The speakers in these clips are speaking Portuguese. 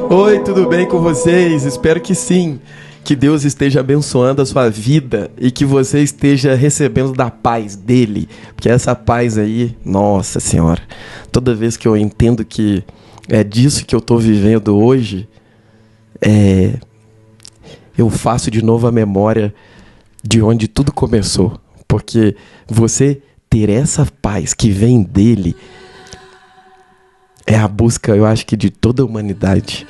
Oi, tudo bem com vocês? Espero que sim. Que Deus esteja abençoando a sua vida e que você esteja recebendo da paz dele. Porque essa paz aí, nossa senhora, toda vez que eu entendo que é disso que eu tô vivendo hoje, eu faço de novo a memória de onde tudo começou. Porque você ter essa paz que vem dele é a busca, eu acho que de toda a humanidade.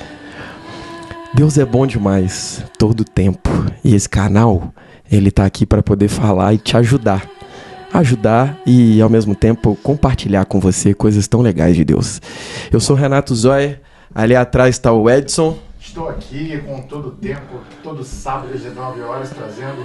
Deus é bom demais, todo o tempo. E esse canal, ele tá aqui para poder falar e te ajudar. Ajudar e, ao mesmo tempo, compartilhar com você coisas tão legais de Deus. Eu sou Renato Zoya, ali atrás está o Edson. Estou aqui com todo o tempo, todo sábado às 19 horas, trazendo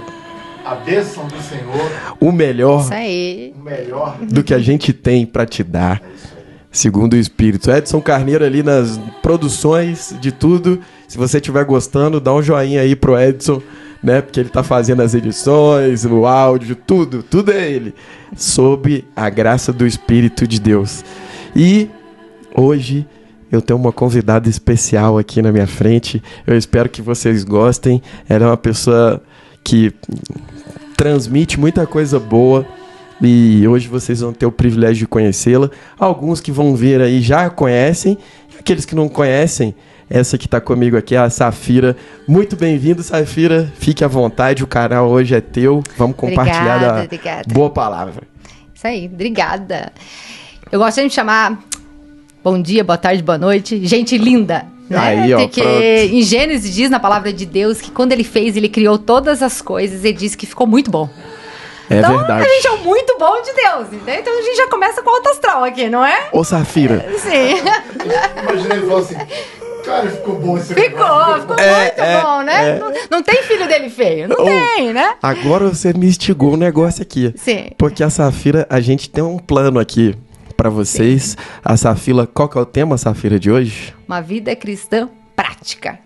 a bênção do Senhor. O melhor, isso aí. O melhor do que a gente tem para te dar. É isso aí. Segundo o Espírito. Edson Carneiro ali nas produções de tudo. Se você estiver gostando, dá um joinha aí pro Edson, né? Porque ele tá fazendo as edições, o áudio, tudo é ele. Sob a graça do Espírito de Deus. E hoje eu tenho uma convidada especial aqui na minha frente. Eu espero que vocês gostem. Ela é uma pessoa que transmite muita coisa boa. E hoje vocês vão ter o privilégio de conhecê-la. Alguns que vão ver aí já conhecem. E aqueles que não conhecem, essa que está comigo aqui é a Safira. Muito bem-vindo, Safira. Fique à vontade, o canal hoje é teu. Vamos compartilhar obrigada. Boa palavra. Isso aí, obrigada. Eu gosto de me chamar bom dia, boa tarde, boa noite. Gente linda, né? Aí, ó, porque pronto. em Gênesis diz na palavra de Deus que quando ele fez, ele criou todas as coisas e disse que ficou muito bom. É então, verdade. a gente é muito bom de Deus, entendeu? Então a gente já começa com o alto astral aqui, não é? Ô, Safira. Sim. Imagina ele falando assim, cara, ficou bom esse Ficou negócio. muito bom, né? Não tem filho dele feio, não tem, né? Agora você me instigou um negócio aqui. Sim. Porque a Safira, a gente tem um plano aqui pra vocês. Sim. A Safira, qual que é o tema, Safira, de hoje? Uma vida cristã prática.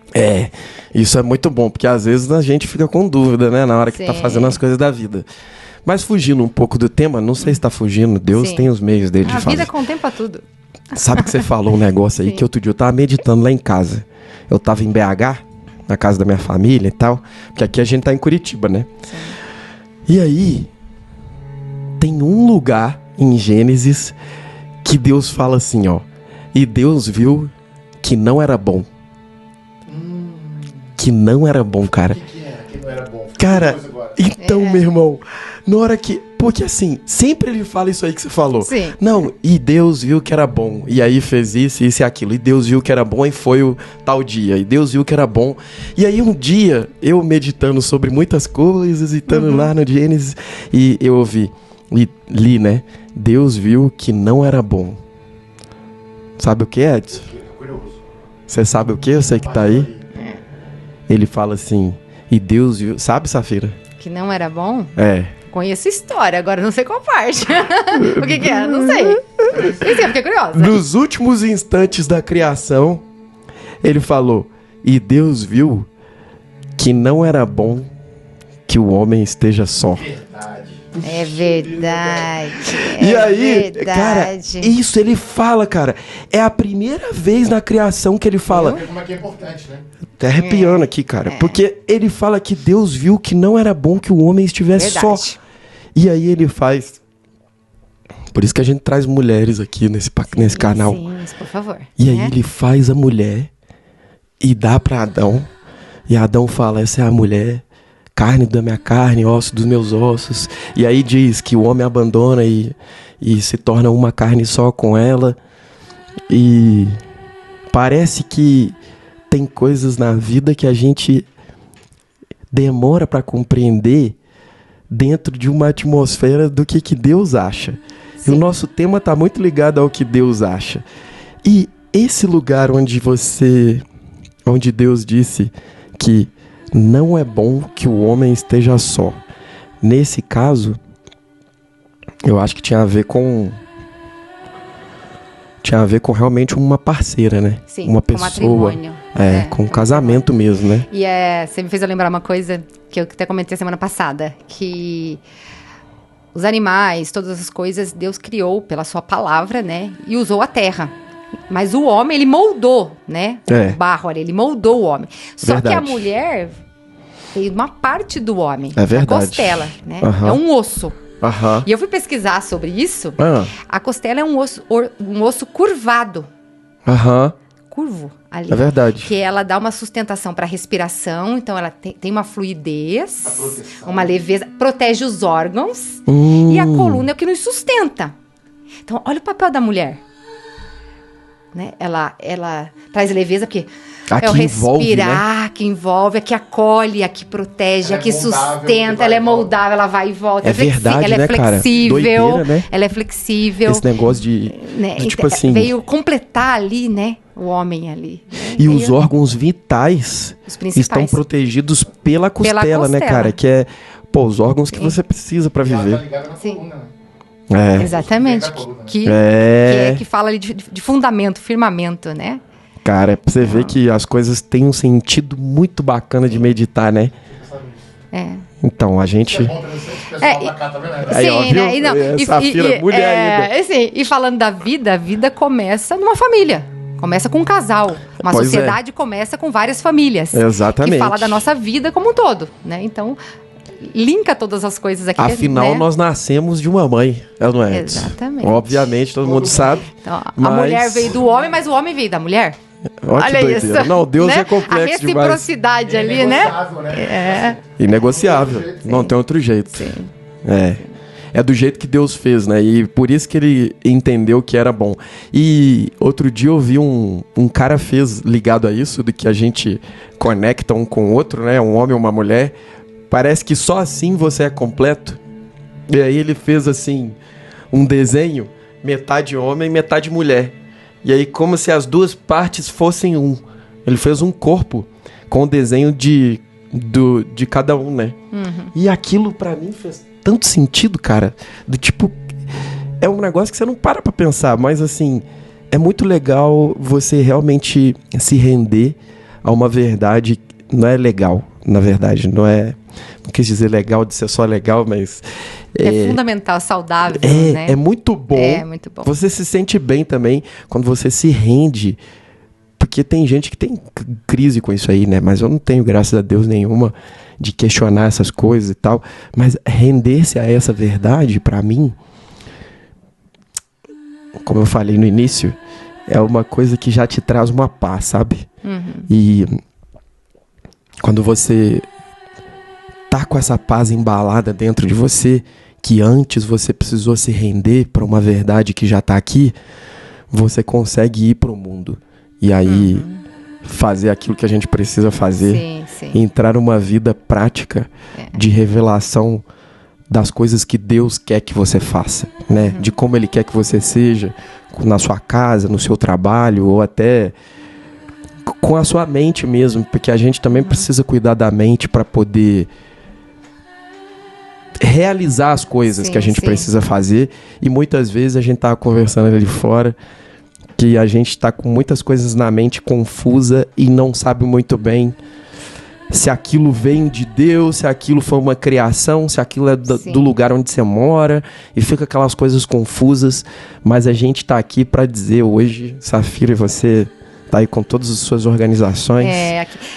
Isso é muito bom, porque às vezes a gente fica com dúvida, né? Na hora que tá fazendo as coisas da vida. Mas fugindo um pouco do tema, não sei se tá fugindo, Deus tem os meios dele de fazer. A vida contempla tudo. Sabe que você falou um negócio aí que outro dia eu tava meditando lá em casa. Eu tava em BH, na casa da minha família e tal, porque aqui a gente tá em Curitiba, né? Sim. E aí, tem um lugar em Gênesis que Deus fala assim, ó. E Deus viu que não era bom. Que não era bom, cara. O que era que não era bom? Cara, então, meu irmão, na hora que... Porque assim, sempre ele fala isso aí que você falou. Sim. Não, e Deus viu que era bom. E aí fez isso e aquilo. E Deus viu que era bom e foi o tal dia. E Deus viu que era bom. E aí um dia, eu meditando sobre muitas coisas e estando lá no Gênesis, e eu ouvi, e li, né? Deus viu que não era bom. Sabe o que, Edson? Curioso. Você sabe o que? Eu sei que tá aí. Ele fala assim, e Deus viu... Sabe, Safira? Que não era bom? Conheço a história, agora não sei qual parte. O que é? Não sei. Fiquei curiosa. Nos últimos instantes da criação, ele falou, e Deus viu que não era bom que o homem esteja só. É verdade. E aí, cara, isso ele fala, cara. É a primeira vez na criação que ele fala. Como é que é importante, né? Tá arrepiando aqui, cara. Porque ele fala que Deus viu que não era bom que o homem estivesse só. E aí ele faz. Por isso que a gente traz mulheres aqui nesse canal. Sim, por favor. E aí ele faz a mulher e dá pra Adão. E Adão fala, essa é a mulher, carne da minha carne, osso dos meus ossos. E aí diz que o homem abandona e se torna uma carne só com ela. E parece que tem coisas na vida que a gente demora pra compreender dentro de uma atmosfera do que Deus acha. Sim. E o nosso tema tá muito ligado ao que Deus acha. E esse lugar onde Deus disse que não é bom que o homem esteja só. Nesse caso, eu acho que tinha a ver com realmente uma parceira, né? Sim, uma pessoa. Com um casamento mesmo, né? E você me fez eu lembrar uma coisa que eu até comentei a semana passada, que os animais, todas as coisas, Deus criou pela sua palavra, né? E usou a terra. Mas o homem, ele moldou, né? É. O barro ali, ele moldou o homem. Só Verdade. que a mulher veio de uma parte do homem. É verdade. A costela, né? Aham. É um osso. Aham. E eu fui pesquisar sobre isso. Ah. A costela é um osso curvado. Aham. Curvo ali. É verdade. Que ela dá uma sustentação para a respiração. Então, ela tem uma fluidez, uma leveza. Protege os órgãos. E a coluna é o que nos sustenta. Então, olha o papel da mulher. Né? Ela traz leveza, porque é o respirar, né? que envolve, a que acolhe, a que protege, Ela a que é moldável, sustenta, que ela é vai e volta. moldável, ela vai e volta. É verdade, ela é né, cara? flexível, Doideira, né? ela é flexível. Esse negócio de tipo Então, assim... veio completar ali, né, o homem ali. Né? E Veio os órgãos vitais os principais. estão protegidos pela costela, né, cara? Que é, os órgãos que você precisa pra E ela tá viver. ligada na Sim. coluna, né? É. Exatamente. Que fala ali de fundamento, firmamento, né? Cara, pra você ver que as coisas têm um sentido muito bacana de meditar, né? É. Então, a Isso é gente... bom pra esse pessoal pra cá, tá vendo? Aí, ó, Sim, viu? né? E, não, Safira, mulher ainda. Assim, e falando da vida, a vida começa numa família. Começa com um casal. Uma Pois sociedade começa com várias famílias. Exatamente. Que fala da nossa vida como um todo, né? Então, linka todas as coisas aqui. Afinal, né? nós nascemos de uma mãe, não é? Exatamente. Obviamente, todo mundo sabe. Então, a mas- mulher veio do homem, mas o homem veio da mulher. Olha que Olha doideira. isso. Não, Deus né? é complexo a demais. reciprocidade ali, né? Negociável, né? É. Inegociável. Não tem outro jeito. Sim. É do jeito que Deus fez, né? E por isso que ele entendeu que era bom. E outro dia eu vi um cara fez ligado a isso, de que a gente conecta um com o outro, né? Um homem e uma mulher. Parece que só assim você é completo. E aí ele fez assim um desenho, metade homem, metade mulher. E aí como se as duas partes fossem um. Ele fez um corpo com o desenho de cada um, né? E aquilo pra mim fez tanto sentido, cara. Do tipo, é um negócio que você não para pra pensar, mas assim, é muito legal você realmente se render a uma verdade. Não é legal, na verdade, não quis dizer legal de ser só legal, mas É fundamental, saudável, né? é muito bom. É muito bom. Você se sente bem também quando você se rende. Porque tem gente que tem crise com isso aí, né? Mas eu não tenho, graças a Deus, nenhuma de questionar essas coisas e tal. Mas render-se a essa verdade, pra mim, como eu falei no início, é uma coisa que já te traz uma paz, sabe? E quando você tá com essa paz embalada dentro de você, que antes você precisou se render para uma verdade que já tá aqui, você consegue ir pro mundo. E aí fazer aquilo que a gente precisa fazer. Sim, sim. Entrar numa vida prática de revelação das coisas que Deus quer que você faça, né? De como Ele quer que você seja na sua casa, no seu trabalho, ou até com a sua mente mesmo, porque a gente também precisa cuidar da mente para poder realizar as coisas Sim, que a gente sim. precisa fazer. E muitas vezes a gente tava conversando ali fora que a gente tá com muitas coisas na mente confusa e não sabe muito bem se aquilo vem de Deus, se aquilo foi uma criação, se aquilo é Sim. do lugar onde você mora, e fica aquelas coisas confusas, mas a gente tá aqui para dizer hoje, Safira, e você tá aí com todas as suas organizações,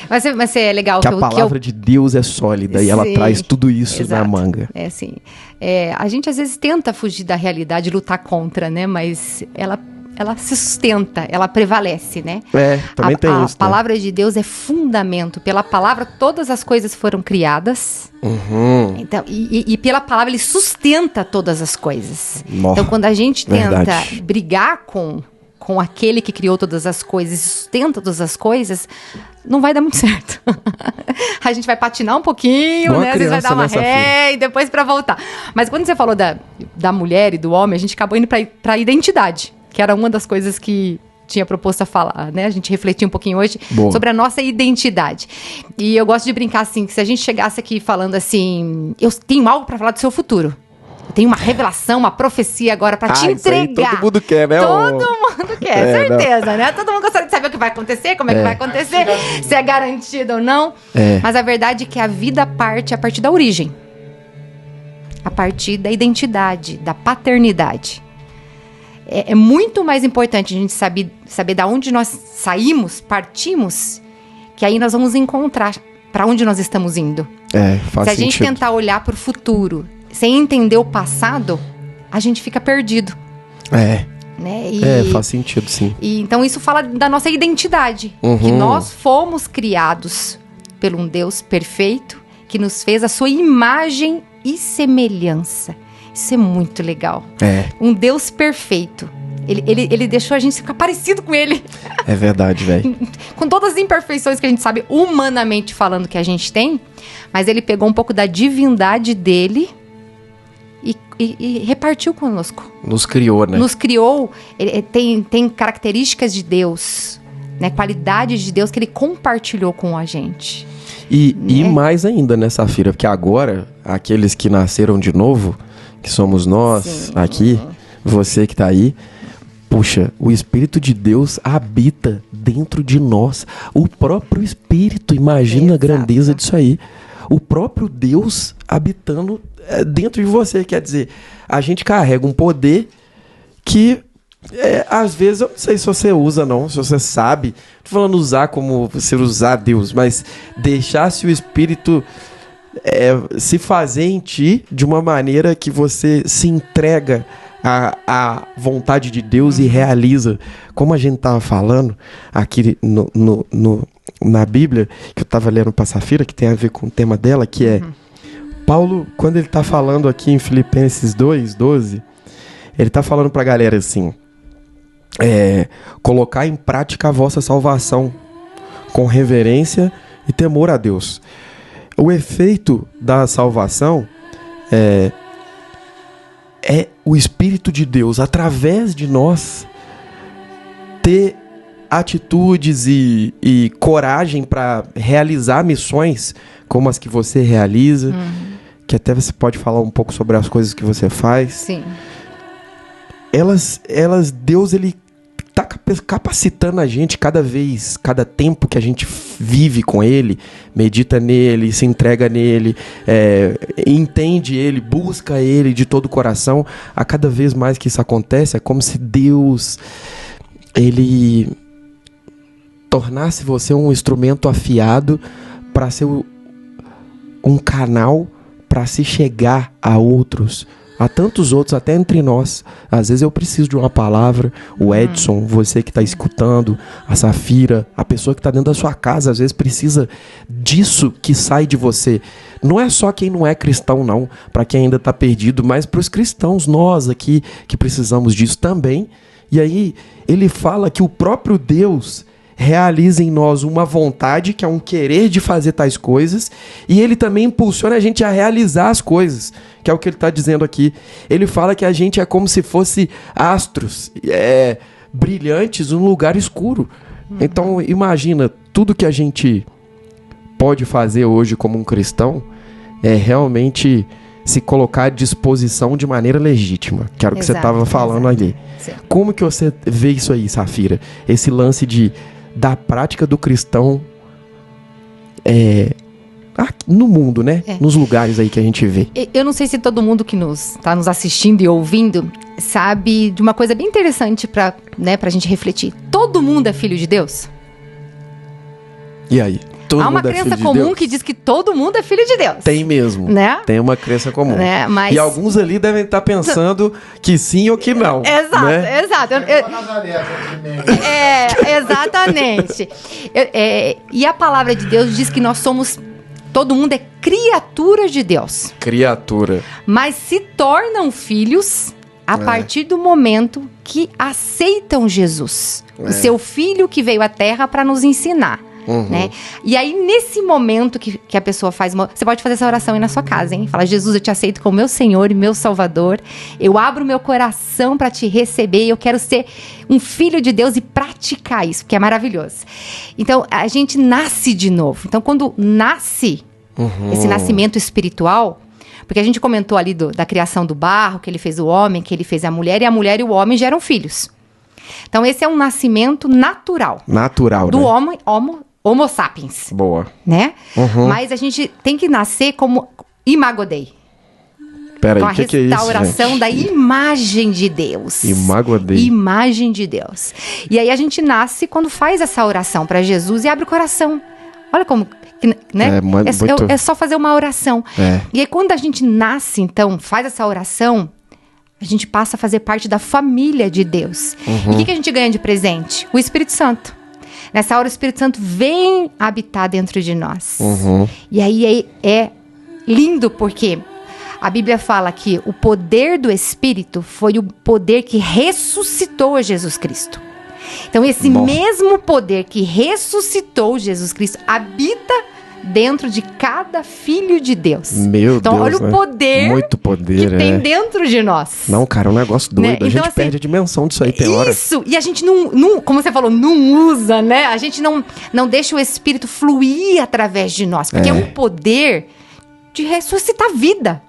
Mas é legal que a palavra de Deus é sólida e ela Sim, traz tudo isso na exato. manga. É assim. A gente às vezes tenta fugir da realidade, lutar contra, né? Mas ela se sustenta, ela prevalece, né? Também tem isso. A palavra de Deus é fundamento. Pela palavra todas as coisas foram criadas. Então, e pela palavra ele sustenta todas as coisas. Nossa, então, quando a gente tenta verdade. brigar com aquele que criou todas as coisas e sustenta todas as coisas, não vai dar muito certo. A gente vai patinar um pouquinho, Igual né? Às vezes vai criança, dar uma né, Safira? ré e depois pra voltar. Mas quando você falou da mulher e do homem, a gente acabou indo pra identidade, que era uma das coisas que tinha proposto a falar, né? A gente refletiu um pouquinho hoje Boa. sobre a nossa identidade. E eu gosto de brincar assim, que se a gente chegasse aqui falando assim, eu tenho algo pra falar do seu futuro. Eu tenho uma revelação, uma profecia agora pra te isso aí entregar. todo mundo quer, né? Todo mundo quer, não. certeza, né? Todo mundo gostaria de saber o que vai acontecer, como é que vai acontecer, se é garantido ou não. Mas a verdade é que a vida parte a partir da origem. A partir da identidade, da paternidade. é muito mais importante a gente saber da onde nós saímos, partimos, que aí nós vamos encontrar para onde nós estamos indo. Faz Se a gente sentido. tentar olhar para o futuro sem entender o passado, a gente fica perdido. Né? Faz sentido, sim. E então isso fala da nossa identidade, que nós fomos criados por um Deus perfeito, que nos fez a sua imagem e semelhança. Isso é muito legal. Um Deus perfeito. Ele deixou a gente ficar parecido com ele. É verdade, velho. Com todas as imperfeições que a gente sabe, humanamente falando, que a gente tem, mas ele pegou um pouco da divindade dele e repartiu conosco. Nos criou, né? Nos criou. Ele tem características de Deus, né? Qualidades de Deus que ele compartilhou com a gente. E mais ainda, né, Safira? Porque agora, aqueles que nasceram de novo, que somos nós aqui, você que tá aí, puxa, o Espírito de Deus habita dentro de nós. O próprio Espírito, imagina a grandeza disso aí. O próprio Deus habitando dentro de você. Quer dizer, a gente carrega um poder que, às vezes, eu não sei se você usa, não, se você sabe. Tô falando usar como você usar Deus, mas deixar-se o Espírito se fazer em ti de uma maneira que você se entrega à vontade de Deus e realiza. Como a gente tava falando aqui na Bíblia, que eu tava lendo para Safira, que tem a ver com o tema dela, que é Paulo, quando ele tá falando aqui em Filipenses 2:12, ele tá falando pra galera assim, colocar em prática a vossa salvação com reverência e temor a Deus. O efeito da salvação é o Espírito de Deus, através de nós, ter atitudes e coragem para realizar missões como as que você realiza, que até você pode falar um pouco sobre as coisas que você faz. Sim. Deus, ele tá capacitando a gente cada tempo que a gente vive com ele, medita nele, se entrega nele, entende ele, busca ele de todo o coração. A cada vez mais que isso acontece, é como se Deus, ele tornasse você um instrumento afiado para ser um canal para se chegar a outros, a tantos outros, até entre nós. Às vezes eu preciso de uma palavra, o Edson, você que está escutando, a Safira, a pessoa que está dentro da sua casa, às vezes precisa disso que sai de você. Não é só quem não é cristão, não, para quem ainda está perdido, mas para os cristãos, nós aqui, que precisamos disso também. E aí ele fala que o próprio Deus realiza em nós uma vontade, que é um querer de fazer tais coisas, e ele também impulsiona a gente a realizar as coisas, que é o que ele está dizendo aqui. Ele fala que a gente é como se fosse astros brilhantes num lugar escuro. Então imagina, tudo que a gente pode fazer hoje como um cristão é realmente se colocar à disposição de maneira legítima, que era o que você estava falando ali. Sim. Como que você vê isso aí, Safira? Esse lance da prática do cristão no mundo, né? Nos lugares aí que a gente vê. Eu não sei se todo mundo que está nos assistindo e ouvindo sabe de uma coisa bem interessante pra gente refletir. Todo mundo é filho de Deus? E aí? Há uma crença comum que diz que todo mundo é filho de Deus. Tem mesmo. Né? Tem uma crença comum. Né? Mas... E alguns ali devem estar pensando que sim ou que não. Exato, né? exato. Exatamente. E a palavra de Deus diz que nós somos... Todo mundo é criatura de Deus. Criatura. Mas se tornam filhos a partir do momento que aceitam Jesus. O seu filho que veio à Terra para nos ensinar. Né? E aí, nesse momento que a pessoa faz... Você pode fazer essa oração aí na sua casa, hein? Fala, Jesus, eu te aceito como meu Senhor e meu Salvador. Eu abro meu coração para te receber. Eu quero ser um filho de Deus e praticar isso, que é maravilhoso. Então, a gente nasce de novo. Então, quando nasce esse nascimento espiritual... Porque a gente comentou ali da criação do barro, que ele fez o homem, que ele fez a mulher. E a mulher e o homem geram filhos. Então, esse é um nascimento natural. Natural, do né? Homo sapiens. Boa. Né? Mas a gente tem que nascer como Imago Dei. Peraí, com a que é isso, restauração da imagem de Deus. Imago Dei. Imagem de Deus. E aí a gente nasce quando faz essa oração para Jesus e abre o coração. Olha como, né? É só fazer uma oração. E aí quando a gente nasce, então, faz essa oração, a gente passa a fazer parte da família de Deus. E o que a gente ganha de presente? O Espírito Santo. Nessa hora o Espírito Santo vem habitar dentro de nós. E aí é lindo porque a Bíblia fala que o poder do Espírito foi o poder que ressuscitou Jesus Cristo. Então esse mesmo poder que ressuscitou Jesus Cristo habita dentro de cada filho de Deus. Meu então, Deus, olha o poder, muito poder que tem dentro de nós. Não, cara, é um negócio doido. Né? A então, gente assim, perde a dimensão disso aí, tem hora. Isso, e a gente não, como você falou, não usa, né? A gente não deixa o Espírito fluir através de nós. Porque é um poder de ressuscitar vida.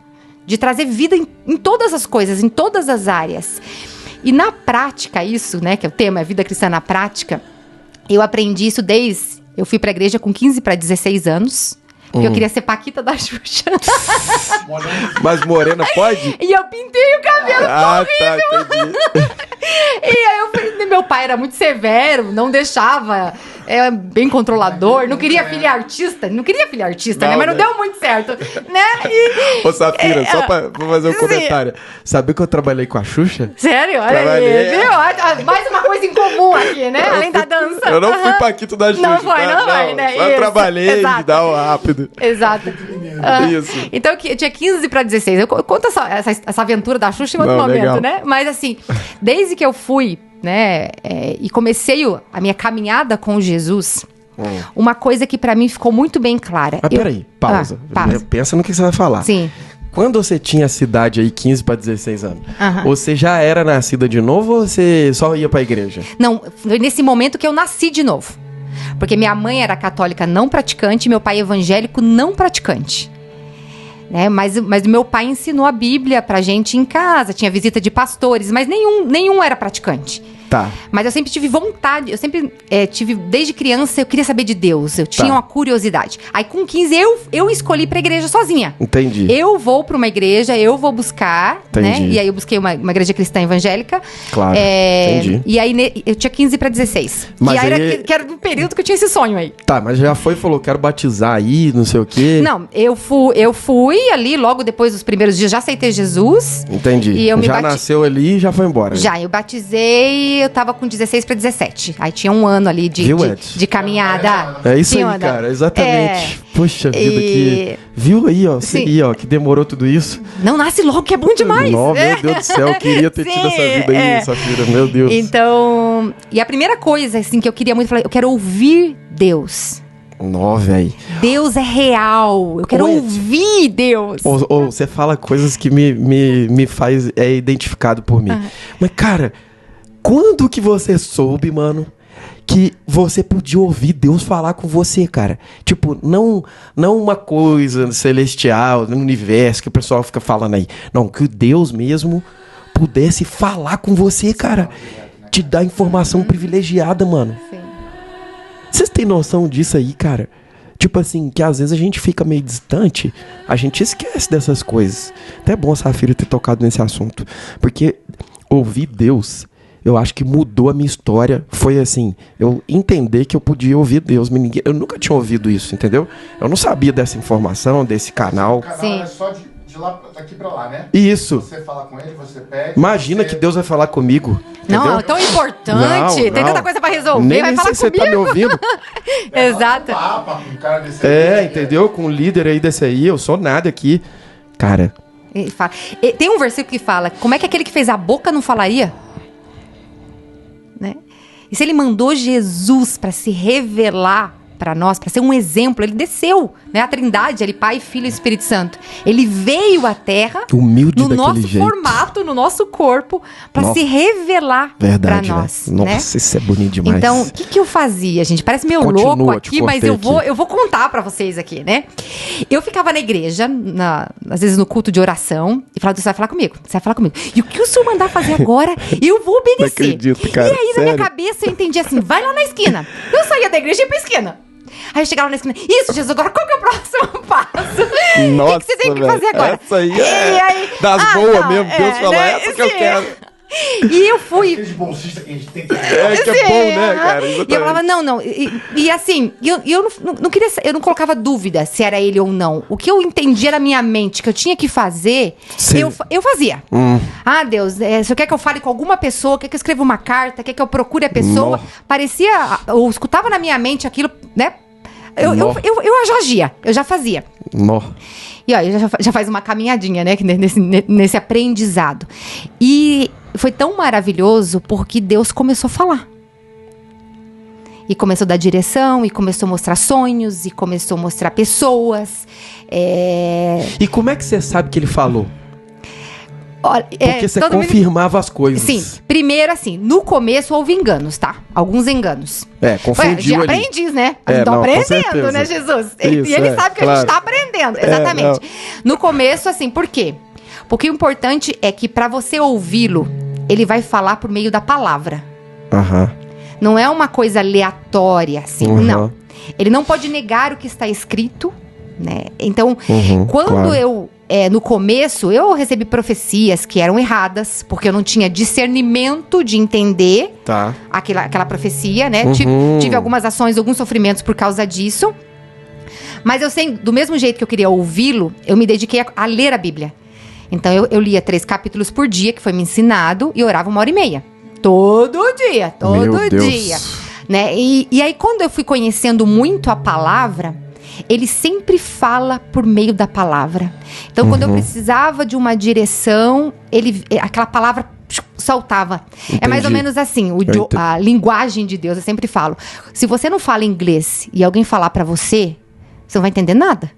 De trazer vida em todas as coisas, em todas as áreas. E na prática, isso, né? Que é o tema, é vida cristã na prática. Eu aprendi isso desde... Eu fui pra igreja com 15 para 16 anos. Porque eu queria ser Paquita da Xuxa. Mas morena pode? E eu pintei o cabelo. Tá, entendi. E aí meu pai era muito severo, não deixava, bem controlador, não queria filha artista, né? Mas não deu muito certo, né? Ô, Safira, só pra fazer um comentário. Sabia que eu trabalhei com a Xuxa? Sério? Olha aí, viu? Mais uma coisa em comum aqui, né? Além da dança. Eu não fui Paquito da Xuxa. Não foi, né? Só trabalhei e dá o rápido. Exato. Isso. Então, eu tinha 15 para 16. Eu conto essa aventura da Xuxa em outro momento, legal. né? Mas assim, desde que eu fui, né, e comecei a minha caminhada com Jesus, uma coisa que pra mim ficou muito bem clara. Mas peraí, pausa. Pensa no que você vai falar. Sim. Quando você tinha essa idade aí, 15 para 16 anos, você já era nascida de novo ou você só ia pra igreja? Não, foi nesse momento que eu nasci de novo. Porque minha mãe era católica não praticante, meu pai evangélico não praticante. Né? Mas meu pai ensinou a Bíblia pra gente em casa, tinha visita de pastores, mas nenhum era praticante. Tá. Mas eu sempre tive vontade, eu sempre tive, desde criança, eu queria saber de Deus, eu tinha uma curiosidade. Aí com 15 eu escolhi pra igreja sozinha. Entendi. Eu vou pra uma igreja, eu vou buscar, né? E aí eu busquei uma igreja cristã evangélica. Claro, entendi. E aí eu tinha 15 pra 16. Mas que era um período que eu tinha esse sonho aí. Tá, mas já falou, quero batizar aí, não sei o quê. Não, eu fui ali, logo depois dos primeiros dias, já aceitei Jesus. Entendi. E nasceu ali e já foi embora. Já, eu batizei, eu tava com 16 para 17. Aí tinha um ano ali de caminhada. É isso aí, cara, exatamente. Poxa vida, que... Viu aí, ó, você aí, ó, que demorou tudo isso. Não, nasce logo, que é bom demais. Não, meu Deus do céu, eu queria ter tido essa vida aí, Safira, meu Deus. Então, e a primeira coisa, assim, que eu queria muito, eu quero ouvir Deus. Nó, velho. Deus é real. Eu quero ouvir Deus. Ou você fala coisas que me faz identificado por mim. Mas, cara, quando que você soube, mano, que você podia ouvir Deus falar com você, cara? Tipo, não uma coisa celestial, no universo que o pessoal fica falando aí. Não, que Deus mesmo pudesse falar com você, cara. Te dar informação privilegiada, mano. Sim. Vocês têm noção disso aí, cara? Tipo assim, que às vezes a gente fica meio distante, a gente esquece dessas coisas. Até é bom a Safira ter tocado nesse assunto. Porque ouvir Deus, eu acho que mudou a minha história. Foi assim, eu entender que eu podia ouvir Deus. Eu nunca tinha ouvido isso, entendeu? Eu não sabia dessa informação, desse canal. O canal é só de lá, daqui pra lá, né? Isso. Você fala com ele, você pede. Imagina que Deus vai falar comigo. Entendeu? Não, é tão importante. Tem tanta coisa pra resolver. Nem vai falar se comigo. Você tá me ouvindo? Exato. Um cara desse aí, entendeu? Com um líder aí desse aí, eu sou nada aqui. Cara. Tem um versículo que fala: como é que aquele que fez a boca não falaria? Né? E se ele mandou Jesus pra se revelar para nós, para ser um exemplo, ele desceu, né? A Trindade, ele Pai, Filho e Espírito Santo. Ele veio à Terra, humilde no daquele nosso jeito, formato, no nosso corpo, para se revelar para nós. Né? Nossa, isso é bonito demais. Então, o que eu fazia, gente? Parece meio louco aqui, mas eu vou contar para vocês aqui, né? Eu ficava na igreja, às vezes no culto de oração, e falava: você vai falar comigo, você vai falar comigo. E o que o senhor mandar fazer agora, eu vou obedecer. Não acredito, cara. E aí, na minha cabeça, eu entendi assim: vai lá na esquina. Eu saía da igreja e ia pra esquina. Aí eu chegava na esquina, isso, Jesus, agora qual que é o próximo passo? Nossa, o que você tem que fazer agora? Essa aí é das boas mesmo. Deus falou, essa que eu quero. E eu fui... Aqueles bolsistas que a gente tem que... Que é bom, né, cara? Exatamente. E eu falava, não. E assim, eu não queria... Eu não colocava dúvida se era ele ou não. O que eu entendia na minha mente que eu tinha que fazer, eu fazia. Ah, Deus, você quer que eu fale com alguma pessoa? Quer que eu escreva uma carta? Quer que eu procure a pessoa? Parecia... Eu escutava na minha mente aquilo, né? Eu já agia, eu já fazia. E ó, já faz uma caminhadinha, né? Nesse aprendizado. E foi tão maravilhoso porque Deus começou a falar. E começou a dar direção, e começou a mostrar sonhos, e começou a mostrar pessoas. E como é que você sabe que ele falou? Olha, porque você confirmava as coisas. Sim, primeiro assim, no começo houve enganos, tá? Alguns enganos. Confundiu ali. Aprendiz, né? Estou aprendendo, né, Jesus? Isso, e ele sabe que a gente tá aprendendo, exatamente. No começo, assim, por quê? Porque o importante é que pra você ouvi-lo, ele vai falar por meio da palavra. Não é uma coisa aleatória, assim, não. Ele não pode negar o que está escrito, né? Então, quando eu... no começo, eu recebi profecias que eram erradas, porque eu não tinha discernimento de entender aquela profecia, né? Tive algumas ações, alguns sofrimentos por causa disso. Mas eu sei, do mesmo jeito que eu queria ouvi-lo, eu me dediquei a ler a Bíblia. Então, eu lia 3 capítulos por dia, que foi me ensinado, e orava 1h30. Todo dia. Né? E aí, quando eu fui conhecendo muito a palavra... Ele sempre fala por meio da palavra. Então, quando eu precisava de uma direção, aquela palavra saltava. Entendi. É mais ou menos assim, a linguagem de Deus, eu sempre falo. Se você não fala inglês e alguém falar pra você, você não vai entender nada.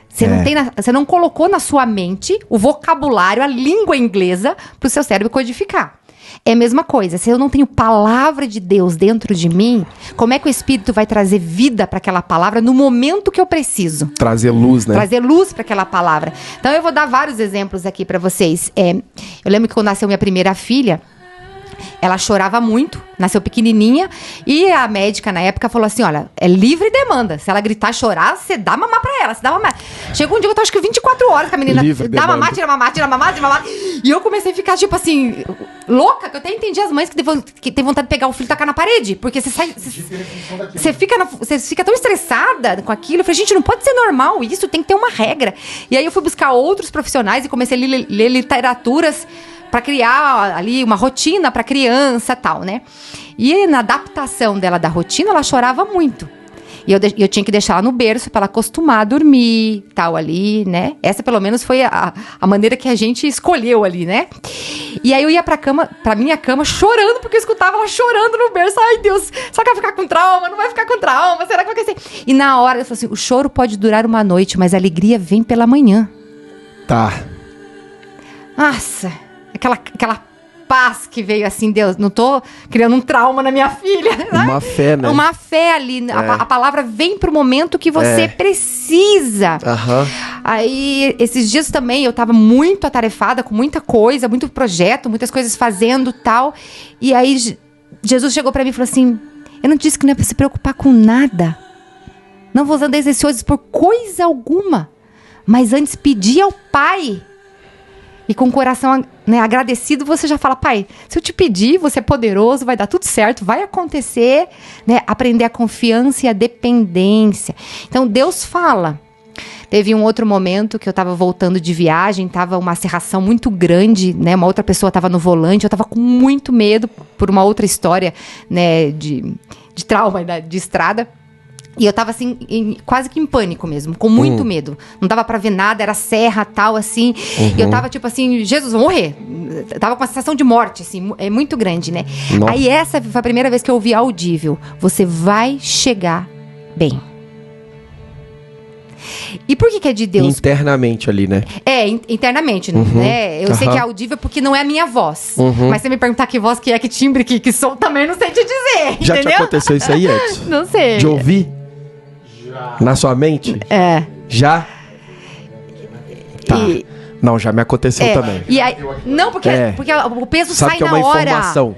Você não colocou na sua mente o vocabulário, a língua inglesa, pro seu cérebro codificar. É a mesma coisa, se eu não tenho palavra de Deus dentro de mim, como é que o Espírito vai trazer vida para aquela palavra no momento que eu preciso? Trazer luz, né? Trazer luz para aquela palavra. Então eu vou dar vários exemplos aqui para vocês. Eu lembro que quando nasceu minha primeira filha, ela chorava muito, nasceu pequenininha, e a médica na época falou assim, olha, é livre demanda, se ela gritar, chorar, você dá mamar pra ela, você dá mamar. Chegou um dia, eu tô acho que 24 horas com a menina, dá mamar, tira mamar, tira mamar, tira mamar, e eu comecei a ficar tipo assim, louca, que eu até entendi as mães que tem vontade de pegar o filho e tacar na parede, porque você fica tão estressada com aquilo. Eu falei, gente, não pode ser normal isso, tem que ter uma regra. E aí eu fui buscar outros profissionais e comecei a ler literaturas para criar ali uma rotina para criança e tal, né? E na adaptação dela da rotina, ela chorava muito. E eu tinha que deixar ela no berço para ela acostumar a dormir, tal, ali, né? Essa, pelo menos, foi a maneira que a gente escolheu ali, né? E aí eu ia pra minha cama, chorando, porque eu escutava ela chorando no berço. Ai, Deus, será que vai ficar com trauma? Não vai ficar com trauma? Será que vai ser? E na hora, eu falei assim, o choro pode durar uma noite, mas a alegria vem pela manhã. Tá. Nossa, aquela paz que veio assim, Deus, não tô criando um trauma na minha filha. Né? Uma fé, né? Uma fé ali. A palavra vem pro momento que você precisa. Aí, esses dias também, eu tava muito atarefada com muita coisa, muito projeto, muitas coisas fazendo e tal. E aí, Jesus chegou pra mim e falou assim, eu não disse que não é pra se preocupar com nada. Não vos andeis ansiosos por coisa alguma, mas antes pedir ao Pai. E com o coração, né, agradecido, você já fala, Pai, se eu te pedir, você é poderoso, vai dar tudo certo, vai acontecer, né? Aprender a confiança e a dependência. Então, Deus fala. Teve um outro momento que eu estava voltando de viagem, estava uma serração muito grande, né? Uma outra pessoa estava no volante, eu estava com muito medo por uma outra história, né, de trauma de estrada. E eu tava assim, quase que em pânico mesmo, com muito medo. Não dava pra ver nada, era serra, tal, assim. E eu tava tipo assim, Jesus, vou morrer. Eu tava com uma sensação de morte, assim, é muito grande, né? Nossa. Aí essa foi a primeira vez que eu ouvi audível. Você vai chegar bem. E por que é de Deus? Internamente ali, né? Internamente, né? Eu sei que é audível porque não é a minha voz. Mas se você me perguntar que voz que é, que timbre, que som, também não sei te dizer, já entendeu? te aconteceu isso aí, Edson? Não sei. De ouvir? Na sua mente? Já? Tá. Não, já me aconteceu também. E aí, não, porque o peso sabe sai que na é uma hora. Informação.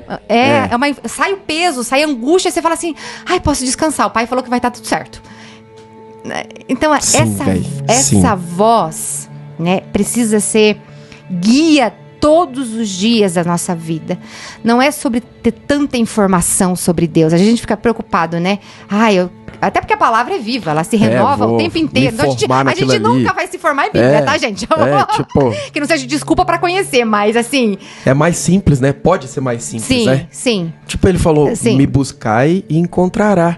Sai o peso, sai a angústia, você fala assim, ai, posso descansar. O pai falou que vai estar tudo certo. Então, Sim, essa voz, né, precisa ser guia todos os dias da nossa vida. Não é sobre ter tanta informação sobre Deus. A gente fica preocupado, né? Até porque a palavra é viva, ela se renova o tempo inteiro. Então, a gente nunca vai se formar em Bíblia, tá, gente? Tipo... que não seja desculpa pra conhecer, mas assim... É mais simples, né? Pode ser mais simples, né? Sim. Tipo, ele falou, me buscai e encontrará.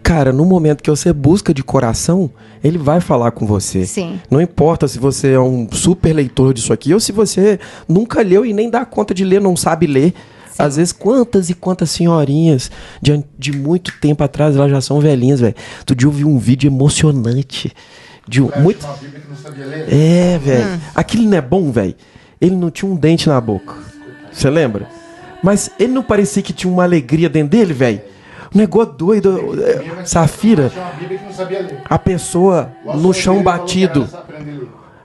Cara, no momento que você busca de coração, ele vai falar com você. Sim. Não importa se você é um super leitor disso aqui ou se você nunca leu e nem dá conta de ler, não sabe ler. Sim. Às vezes, quantas e quantas senhorinhas de muito tempo atrás, elas já são velhinhas, velho. Outro dia eu vi um vídeo emocionante. Muito... uma Bíblia que não sabia ler. Velho. Aquilo não é bom, velho. Ele não tinha um dente na boca. Você lembra? Mas ele não parecia que tinha uma alegria dentro dele, velho. Um negócio doido. Safira. A pessoa no chão batido.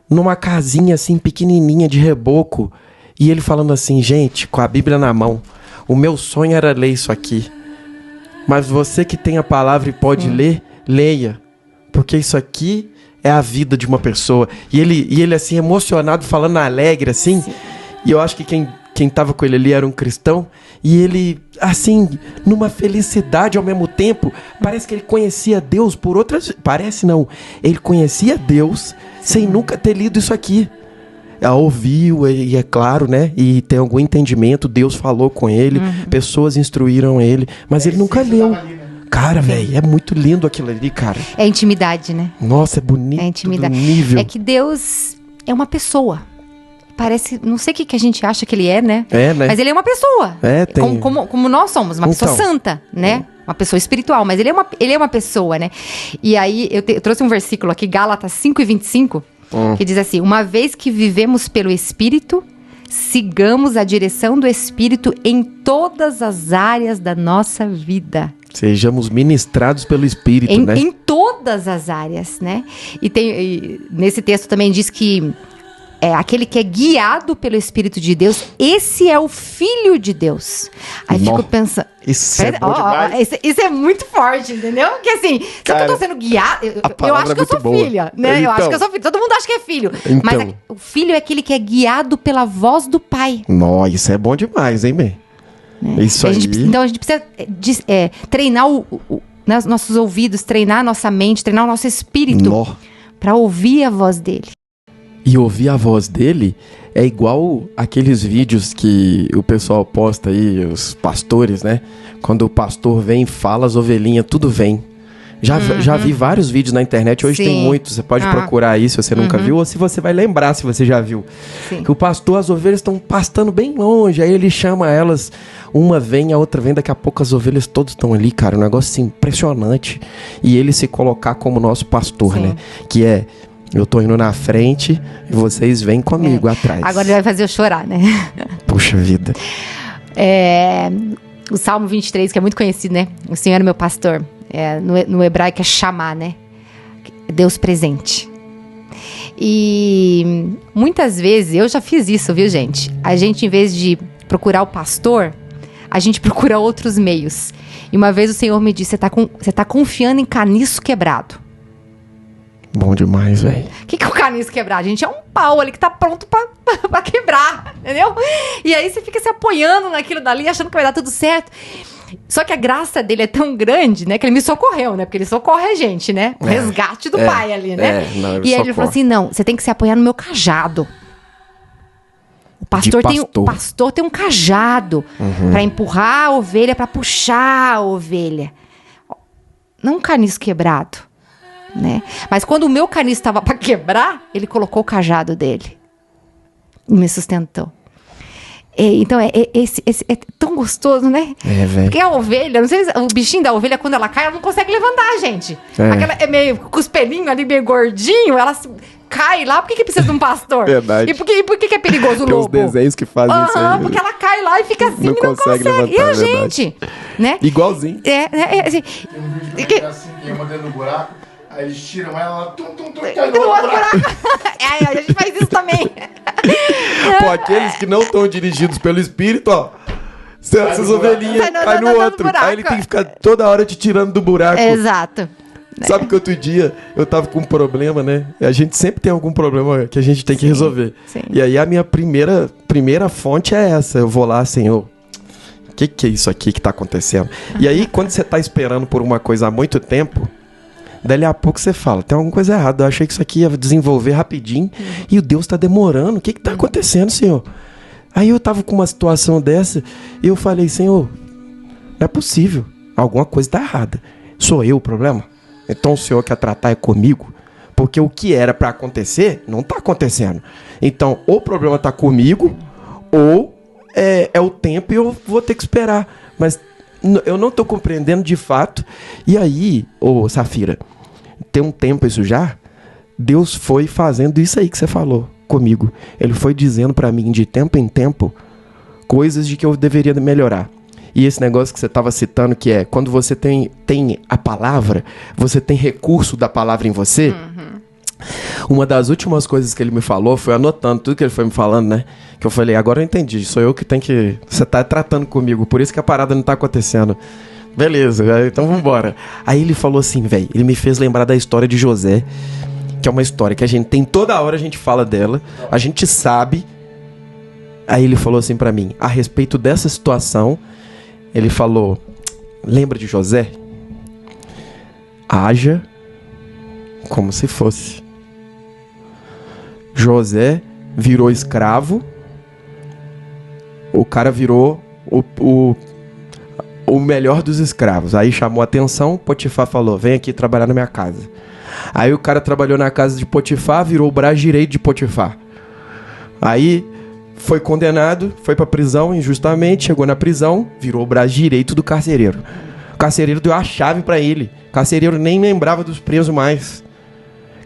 Numa casinha assim, pequenininha de reboco. E ele falando assim, gente, com a Bíblia na mão. O meu sonho era ler isso aqui. Mas você que tem a palavra e pode ler, leia. Porque isso aqui é a vida de uma pessoa. E ele assim, emocionado, falando alegre, assim. Sim. E eu acho que quem tava com ele ali era um cristão. E ele, assim, numa felicidade ao mesmo tempo. Parece que ele conhecia Deus por outras... Parece não. Ele conhecia Deus sem nunca ter lido isso aqui. Ouviu, e é claro, né? E tem algum entendimento. Deus falou com ele. Pessoas instruíram ele. Mas ele nunca leu. Cara, velho, é muito lindo aquilo ali, cara. É intimidade, né? Nossa, é bonito. É intimidade. Do nível. É que Deus é uma pessoa. Parece, não sei o que a gente acha que ele é, né? Né? Mas ele é uma pessoa. Tem... Como nós somos, uma pessoa santa, né? Uma pessoa espiritual, mas ele é uma pessoa, né? E aí, eu trouxe um versículo aqui, Gálatas 5:25, que diz assim: uma vez que vivemos pelo Espírito, sigamos a direção do Espírito em todas as áreas da nossa vida. Sejamos ministrados pelo Espírito, né? Em todas as áreas, né? E nesse texto também diz que aquele que é guiado pelo Espírito de Deus, esse é o Filho de Deus. Aí fico pensando... Isso é bom demais. Isso é muito forte, entendeu? Porque assim, se eu tô sendo guiado... Eu acho que eu sou filha, né? Eu acho que eu sou filho. Todo mundo acha que é filho. Então. Mas o filho é aquele que é guiado pela voz do Pai. Nossa, isso é bom demais, hein, Bê? Isso aí... Então a gente precisa treinar nossos ouvidos, treinar a nossa mente, treinar o nosso espírito para ouvir a voz dele. E ouvir a voz dele é igual aqueles vídeos que o pessoal posta aí, os pastores, né? Quando o pastor vem e fala, as ovelhinhas, tudo vem. Já vi vários vídeos na internet, hoje tem muitos, você pode procurar aí se você nunca viu, ou se você vai lembrar se você já viu. Sim. Que o pastor, as ovelhas estão pastando bem longe, aí ele chama elas, uma vem, a outra vem, daqui a pouco as ovelhas todas estão ali, cara, um negócio assim, impressionante. E ele se colocar como nosso pastor, né? Que é... Eu tô indo na frente e vocês vêm comigo atrás. Agora ele vai fazer eu chorar, né? Puxa vida. O Salmo 23, que é muito conhecido, né? O Senhor é meu pastor. No hebraico é chamar, né? Deus presente. E muitas vezes, eu já fiz isso, viu, gente? A gente, em vez de procurar o pastor, a gente procura outros meios. E uma vez o Senhor me disse, você tá confiando em caniço quebrado. Bom demais, velho. O que é o caniço quebrado? A gente é um pau ali que tá pronto pra quebrar, entendeu? E aí você fica se apoiando naquilo dali, achando que vai dar tudo certo. Só que a graça dele é tão grande, né? Que ele me socorreu, né? Porque ele socorre a gente, né? O resgate do pai ali, né? E aí ele falou assim, não, você tem que se apoiar no meu cajado. O pastor tem um cajado pra empurrar a ovelha, pra puxar a ovelha. Não um caniço quebrado. Né? Mas quando o meu caniço estava para quebrar, ele colocou o cajado dele e me sustentou. Então é tão gostoso, né? Velho. Porque a ovelha, não sei, o bichinho da ovelha, quando ela cai, ela não consegue levantar, gente. Aquela é meio com os pelinhos ali, meio gordinho, ela cai lá. Por que precisa de um pastor? Verdade. E por que é perigoso o lobo? Tem os desenhos que fazem isso aí. Porque ela cai lá e fica assim, não consegue levantar, e a gente, né? Igualzinho. Tem Assim, um vídeo que é assim, tem uma dentro do buraco. Aí eles tiram ela, cai no outro buraco. A gente faz isso também. Pô, aqueles que não estão dirigidos pelo Espírito, ó. Essas ovelhinhas caem no outro. Aí ele tem que ficar toda hora te tirando do buraco. Exato. Sabe que outro dia eu tava com um problema, né? A gente sempre tem algum problema que a gente tem que resolver. Sim. E aí a minha primeira fonte é essa. Eu vou lá, Senhor, o que é isso aqui que tá acontecendo? E aí, quando você tá esperando por uma coisa há muito tempo, dali a pouco você fala, tem alguma coisa errada. Eu achei que isso aqui ia desenvolver rapidinho e o Deus tá demorando. O que tá acontecendo, Senhor? Aí eu tava com uma situação dessa e eu falei, Senhor, não é possível. Alguma coisa tá errada. Sou eu o problema? Então o Senhor quer tratar é comigo? Porque o que era pra acontecer, não tá acontecendo. Então, ou o problema tá comigo, ou é o tempo e eu vou ter que esperar. Mas eu não tô compreendendo de fato. E aí, Safira, tem um tempo isso já, Deus foi fazendo isso aí que você falou comigo. Ele foi dizendo pra mim de tempo em tempo coisas de que eu deveria melhorar. E esse negócio que você estava citando, que é quando você tem a palavra, você tem recurso da palavra em você. Uma das últimas coisas que ele me falou foi anotando tudo que ele foi me falando, né? Que eu falei, agora eu entendi, sou eu que tenho que... Você tá tratando comigo, por isso que a parada não tá acontecendo. Beleza, então vambora. Aí ele falou assim, velho, ele me fez lembrar da história de José, que é uma história que a gente tem toda hora, a gente fala dela, a gente sabe. Aí ele falou assim pra mim, a respeito dessa situação, ele falou, lembra de José? Haja como se fosse. José virou escravo, o cara virou o melhor dos escravos. Aí chamou a atenção, Potifar falou, vem aqui trabalhar na minha casa. Aí o cara trabalhou na casa de Potifar, virou o braço direito de Potifar. Aí foi condenado, foi pra prisão injustamente, chegou na prisão, virou o braço direito do carcereiro. O carcereiro deu a chave pra ele. O carcereiro nem lembrava dos presos mais.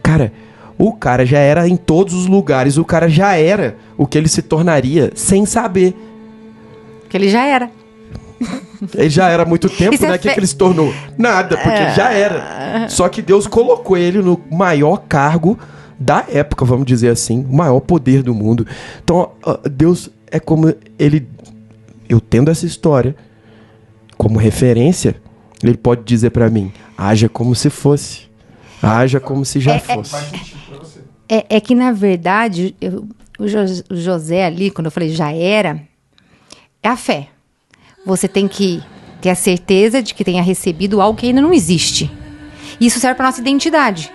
Cara, o cara já era em todos os lugares, o cara já era o que ele se tornaria sem saber. Que ele já era. Ele já era há muito tempo, né? O que ele se tornou? Nada, porque ele já era. Só que Deus colocou ele no maior cargo da época, vamos dizer assim, o maior poder do mundo. Então, Deus é como ele... Eu tendo essa história como referência, ele pode dizer pra mim, haja como se fosse. Haja como se já fosse. É que, na verdade, o José ali, quando eu falei já era, é a fé. Você tem que ter a certeza de que tenha recebido algo que ainda não existe. Isso serve pra nossa identidade.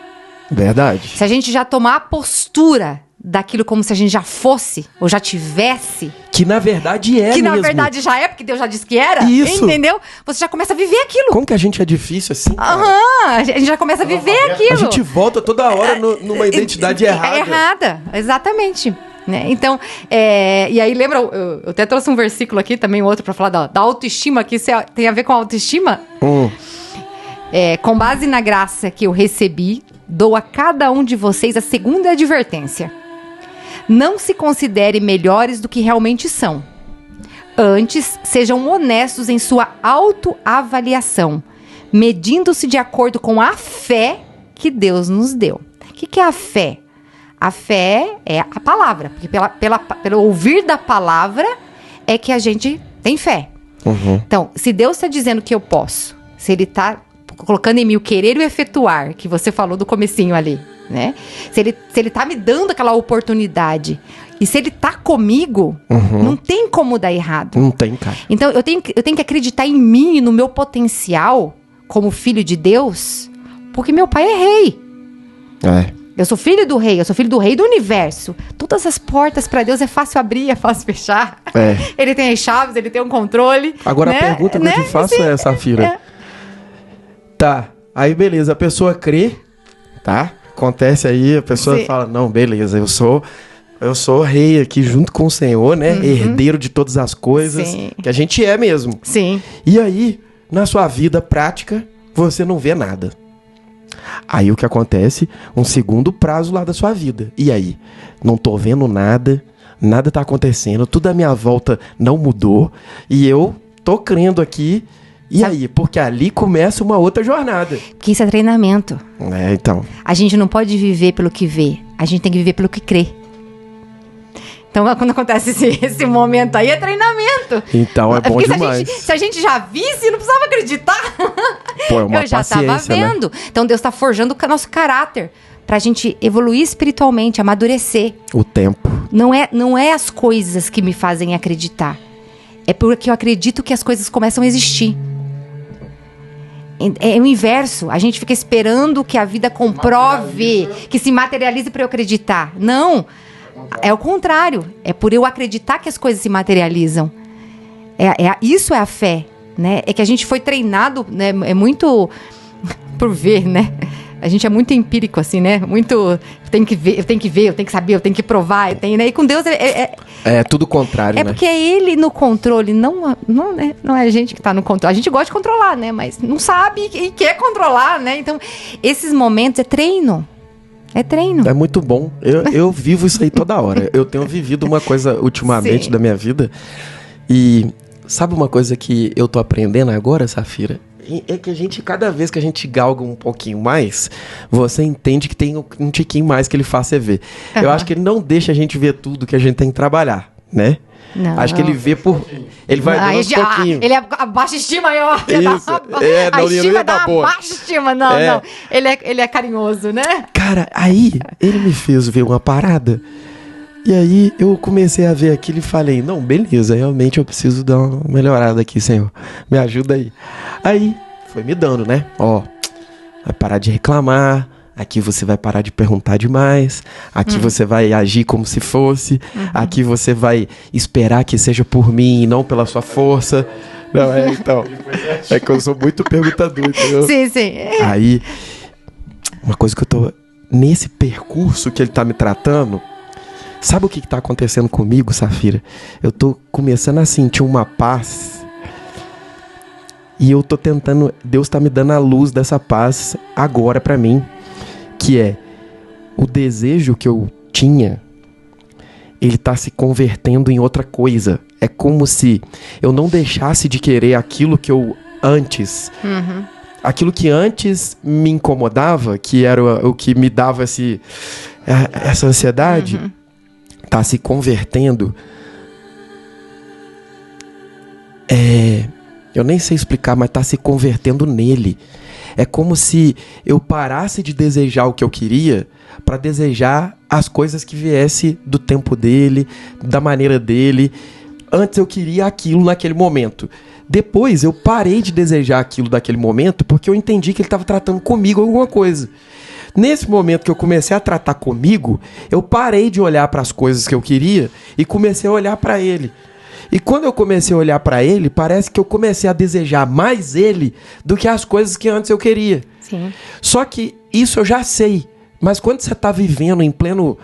Verdade. Se a gente já tomar a postura daquilo como se a gente já fosse, ou já tivesse... Que na verdade é que mesmo. na verdade já é, porque Deus já disse que era. Isso. Entendeu? Você já começa a viver aquilo. Como que a gente é difícil assim, cara? Aham, a gente já começa a viver aquilo. A gente volta toda hora numa identidade errada. Errada, exatamente. Né? Então, e aí lembra, eu até trouxe um versículo aqui, também outro pra falar da autoestima, que isso tem a ver com a autoestima. Com base na graça que eu recebi, dou a cada um de vocês a segunda advertência. Não se considere melhores do que realmente são. Antes, sejam honestos em sua autoavaliação, medindo-se de acordo com a fé que Deus nos deu. O que é a fé? A fé é a palavra, porque pelo ouvir da palavra é que a gente tem fé. Então, se Deus está dizendo que eu posso, se Ele está colocando em mim o querer e o efetuar, que você falou do comecinho ali, né? Se ele tá me dando aquela oportunidade, e se Ele tá comigo, não tem como dar errado. Não tem, cara. Então, eu tenho que acreditar em mim e no meu potencial como filho de Deus, porque meu pai é rei. Eu sou filho do rei, eu sou filho do rei do universo. Todas as portas para Deus é fácil abrir, é fácil fechar. Ele tem as chaves, ele tem um controle. Agora, né? A pergunta que eu te faço é, Safira. Tá, aí beleza, a pessoa crê, tá? Acontece aí, a pessoa fala, não, beleza, eu sou rei aqui junto com o Senhor, né? Herdeiro de todas as coisas, que a gente é mesmo. Sim. E aí, na sua vida prática, você não vê nada. Aí o que acontece? Um segundo prazo lá da sua vida. E aí? Não tô vendo nada, nada tá acontecendo, tudo à minha volta não mudou, e eu tô crendo aqui. E aí? Porque ali começa uma outra jornada. Porque isso é treinamento. Então. A gente não pode viver pelo que vê. A gente tem que viver pelo que crê. Então, quando acontece esse momento aí, é treinamento. Então, é bom demais. Se a gente já visse, não precisava acreditar. Pô, é uma Eu já estava vendo. né? Então, Deus está forjando o nosso caráter pra gente evoluir espiritualmente, amadurecer. O tempo. Não é as coisas que me fazem acreditar. É porque eu acredito que as coisas começam a existir. É o inverso. A gente fica esperando que a vida comprove, que se materialize para eu acreditar. Não. É o contrário. É por eu acreditar que as coisas se materializam. Isso é a fé, né? É que a gente foi treinado, né? É muito por ver, né? A gente é muito empírico, assim, né? Muito... Eu tenho que ver, eu tenho que saber, eu tenho que provar. Né? E com Deus é tudo o contrário, né? É porque é Ele no controle, não é a gente que está no controle. A gente gosta de controlar, né? Mas não sabe e quer controlar, né? Então, esses momentos é treino. É treino. É muito bom. Eu vivo isso aí toda hora. Eu tenho vivido uma coisa ultimamente da minha vida. E sabe uma coisa que eu tô aprendendo agora, Safira? É que a gente, cada vez que a gente galga um pouquinho mais, você entende que tem um tiquinho mais que ele faz você ver. Eu acho que ele não deixa a gente ver tudo que a gente tem que trabalhar, né? Não. Acho que ele vê por... Ele vai dando um pouquinho. Ele é a baixa estima maior. Isso. A estima dá uma baixa estima. Não. Ele é carinhoso, né? Cara, aí ele me fez ver uma parada. E aí eu comecei a ver aquilo e falei, não, beleza, realmente eu preciso dar uma melhorada aqui, Senhor. Me ajuda aí. Aí foi me dando, né? Ó, vai parar de reclamar. Aqui você vai parar de perguntar demais. Aqui você vai agir como se fosse. Aqui você vai esperar que seja por mim e não pela sua força. Não, então. É que eu sou muito perguntador, entendeu? Sim. Aí, uma coisa que eu tô... Nesse percurso que ele tá me tratando... Sabe o que tá acontecendo comigo, Safira? Eu tô começando a sentir uma paz. E eu tô tentando... Deus tá me dando a luz dessa paz agora pra mim. Que é o desejo que eu tinha, ele tá se convertendo em outra coisa. É como se eu não deixasse de querer aquilo que eu antes... Aquilo que antes me incomodava, que era o que me dava essa ansiedade, tá se convertendo. Eu nem sei explicar, mas tá se convertendo nele. É como se eu parasse de desejar o que eu queria para desejar as coisas que viesse do tempo dele, da maneira dele. Antes eu queria aquilo naquele momento. Depois eu parei de desejar aquilo daquele momento porque eu entendi que ele estava tratando comigo alguma coisa. Nesse momento que eu comecei a tratar comigo, eu parei de olhar para as coisas que eu queria e comecei a olhar para ele. E quando eu comecei a olhar para ele, parece que eu comecei a desejar mais ele do que as coisas que antes eu queria. Sim. Só que isso eu já sei. Mas quando você está vivendo em pleno...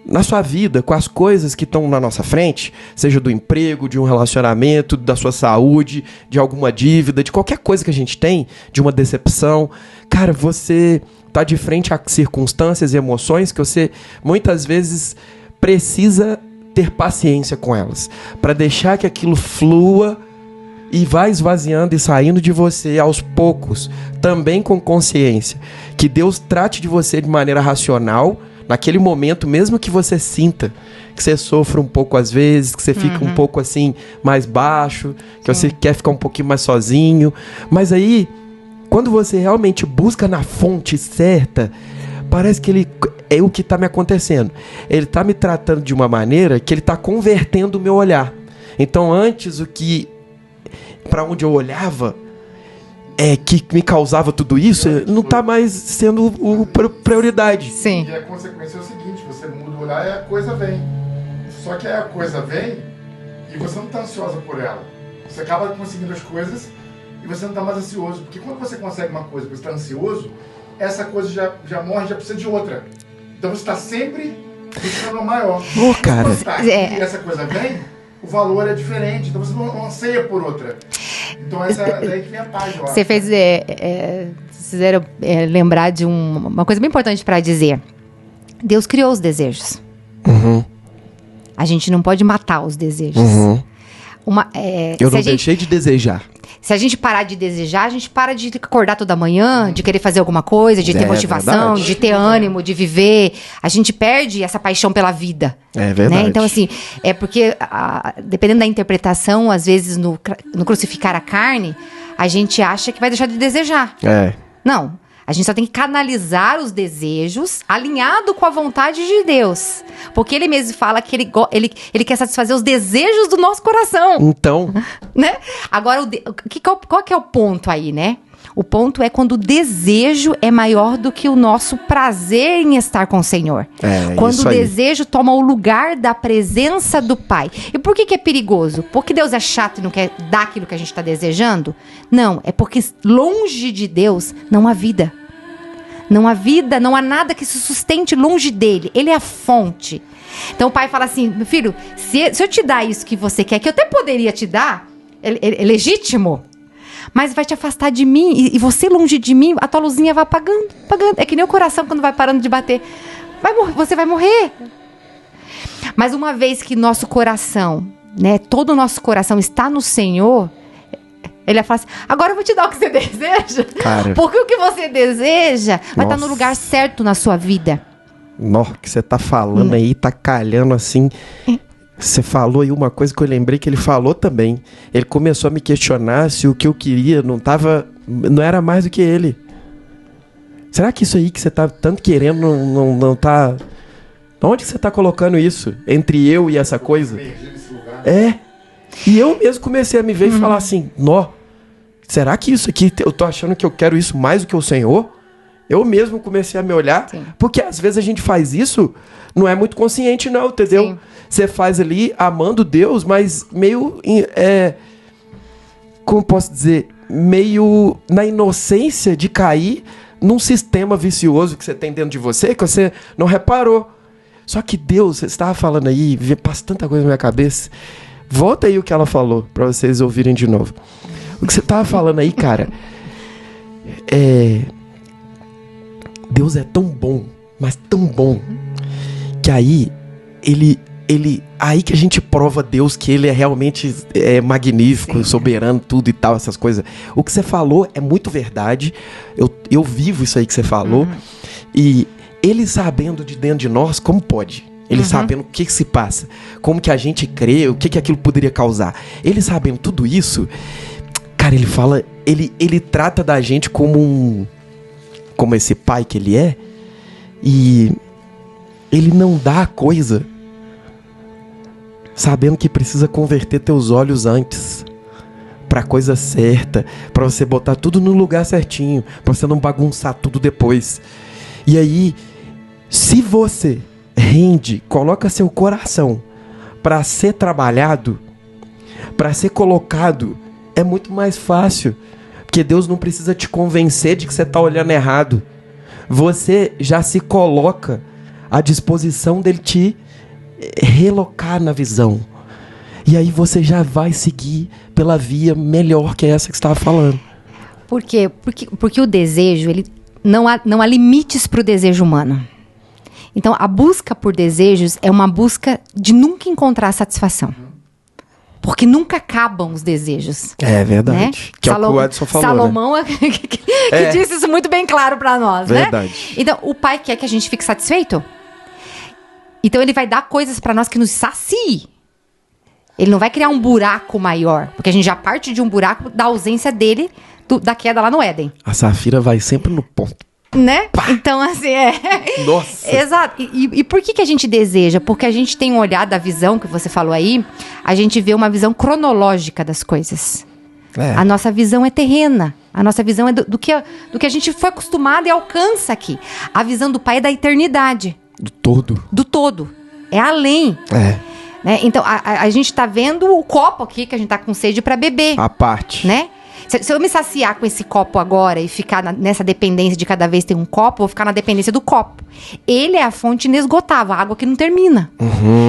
na sua vida, com as coisas que estão na nossa frente, seja do emprego, de um relacionamento, da sua saúde, de alguma dívida, de qualquer coisa que a gente tem, de uma decepção, cara, você tá de frente a circunstâncias e emoções que você muitas vezes precisa ter paciência com elas, para deixar que aquilo flua e vai esvaziando e saindo de você aos poucos, também com consciência, que Deus trate de você de maneira racional, naquele momento, mesmo que você sinta que você sofra um pouco às vezes, que você fica um pouco assim, mais baixo, que você quer ficar um pouquinho mais sozinho. Mas aí, quando você realmente busca na fonte certa, parece que ele é o que está me acontecendo. Ele está me tratando de uma maneira que ele está convertendo o meu olhar. Então, antes, para onde eu olhava, que me causava tudo isso, não está mais sendo prioridade. Sim. E a consequência é o seguinte, você muda o olhar e a coisa vem. Só que aí a coisa vem e você não está ansiosa por ela. Você acaba conseguindo as coisas e você não está mais ansioso. Porque quando você consegue uma coisa e você está ansioso, essa coisa já morre, já precisa de outra. Então você está sempre buscando a maior. Cara. E essa coisa vem, o valor é diferente. Então você não anseia por outra. Então essa é daí que vem a paz, eu acho. Você fez... vocês fizeram lembrar de uma coisa bem importante para dizer. Deus criou os desejos. A gente não pode matar os desejos. Eu não deixei de desejar. Se a gente parar de desejar, a gente para de acordar toda manhã, de querer fazer alguma coisa, de ter motivação, verdade. de ter ânimo, de viver. A gente perde essa paixão pela vida. É verdade. Né? Então, assim, é porque, dependendo da interpretação, às vezes no crucificar a carne, a gente acha que vai deixar de desejar. Não. A gente só tem que canalizar os desejos alinhado com a vontade de Deus. Porque ele mesmo fala que ele quer satisfazer os desejos do nosso coração. Então... Né? Agora, qual que é o ponto aí, né? O ponto é quando o desejo é maior do que o nosso prazer em estar com o Senhor. Quando o desejo toma o lugar da presença do Pai. E por que é perigoso? Porque Deus é chato e não quer dar aquilo que a gente está desejando? Não, é porque longe de Deus não há vida. Não há vida, não há nada que se sustente longe dele. Ele é a fonte. Então o pai fala assim, meu filho, se eu te dar isso que você quer, que eu até poderia te dar, é legítimo, mas vai te afastar de mim, e você longe de mim, a tua luzinha vai apagando. É que nem o coração quando vai parando de bater. Você vai morrer. Mas uma vez que nosso coração, né, todo o nosso coração está no Senhor, ele vai falar assim, agora eu vou te dar o que você deseja. Cara, porque o que você deseja vai estar no lugar certo na sua vida. Nossa, que você tá falando aí, tá calhando assim. Você falou aí uma coisa que eu lembrei que ele falou também. Ele começou a me questionar se o que eu queria não era mais do que ele. Será que isso aí que você tá tanto querendo não tá... Onde que você tá colocando isso? Entre eu e essa coisa? E eu mesmo comecei a me ver e falar assim, será que isso aqui, eu tô achando que eu quero isso mais do que o Senhor? Eu mesmo comecei a me olhar, porque às vezes a gente faz isso, não é muito consciente não, entendeu? Sim. Você faz ali amando Deus, mas meio, como posso dizer, meio na inocência de cair num sistema vicioso que você tem dentro de você, que você não reparou. Só que Deus, você estava falando aí, passa tanta coisa na minha cabeça. Volta aí o que ela falou, pra vocês ouvirem de novo. O que você estava falando aí, cara, Deus é tão bom, mas tão bom, que aí, aí que a gente prova Deus que ele é realmente magnífico, soberano, tudo e tal, essas coisas. O que você falou é muito verdade, eu vivo isso aí que você falou, e ele sabendo de dentro de nós, como pode? Ele sabendo o que se passa, como que a gente crê, o que aquilo poderia causar. Ele sabendo tudo isso, cara, ele fala, ele trata da gente como esse pai que ele é, e ele não dá a coisa sabendo que precisa converter teus olhos antes pra coisa certa, pra você botar tudo no lugar certinho, pra você não bagunçar tudo depois. E aí, se você coloca seu coração para ser trabalhado, para ser colocado, é muito mais fácil, porque Deus não precisa te convencer de que você está olhando errado. Você já se coloca à disposição dele te relocar na visão, e aí você já vai seguir pela via melhor que é essa que você estava falando. Por quê? Porque o desejo, não há limites para o desejo humano. Então, a busca por desejos é uma busca de nunca encontrar satisfação. Porque nunca acabam os desejos. É verdade. Né? Que é o que o Edson falou, Salomão, né? que disse isso muito bem claro para nós, verdade. Né? Então, o pai quer que a gente fique satisfeito. Então, ele vai dar coisas para nós que nos saciem. Ele não vai criar um buraco maior. Porque a gente já parte de um buraco da ausência dele, da queda lá no Éden. A Safira vai sempre no ponto. Né? Pá. Então, assim, Nossa! Exato. E por que a gente deseja? Porque a gente tem um olhar da visão que você falou aí, a gente vê uma visão cronológica das coisas. A nossa visão é terrena. A nossa visão é do que a gente foi acostumado e alcança aqui. A visão do Pai é da eternidade. Do todo. Do todo. É além. Né? Então, a gente tá vendo o copo aqui, que a gente tá com sede para beber. A parte. Né? Se eu me saciar com esse copo agora e ficar nessa dependência de cada vez ter um copo, eu vou ficar na dependência do copo. Ele é a fonte inesgotável, a água que não termina.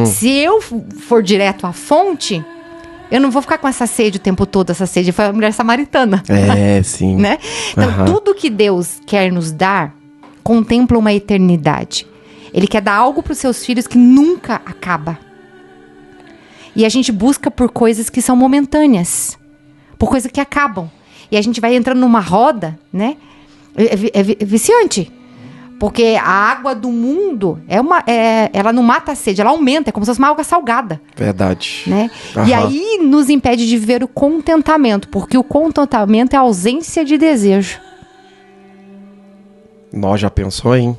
Se eu for direto à fonte, eu não vou ficar com essa sede o tempo todo. Essa sede foi a mulher samaritana. Sim. Né? Então, tudo que Deus quer nos dar contempla uma eternidade. Ele quer dar algo para os seus filhos que nunca acaba. E a gente busca por coisas que são momentâneas, por coisas que acabam. E a gente vai entrando numa roda, né? É viciante. Porque a água do mundo, ela não mata a sede, ela aumenta, é como se fosse uma água salgada. Verdade. Né? E aí nos impede de viver o contentamento, porque o contentamento é a ausência de desejo. Nós já pensou, hein?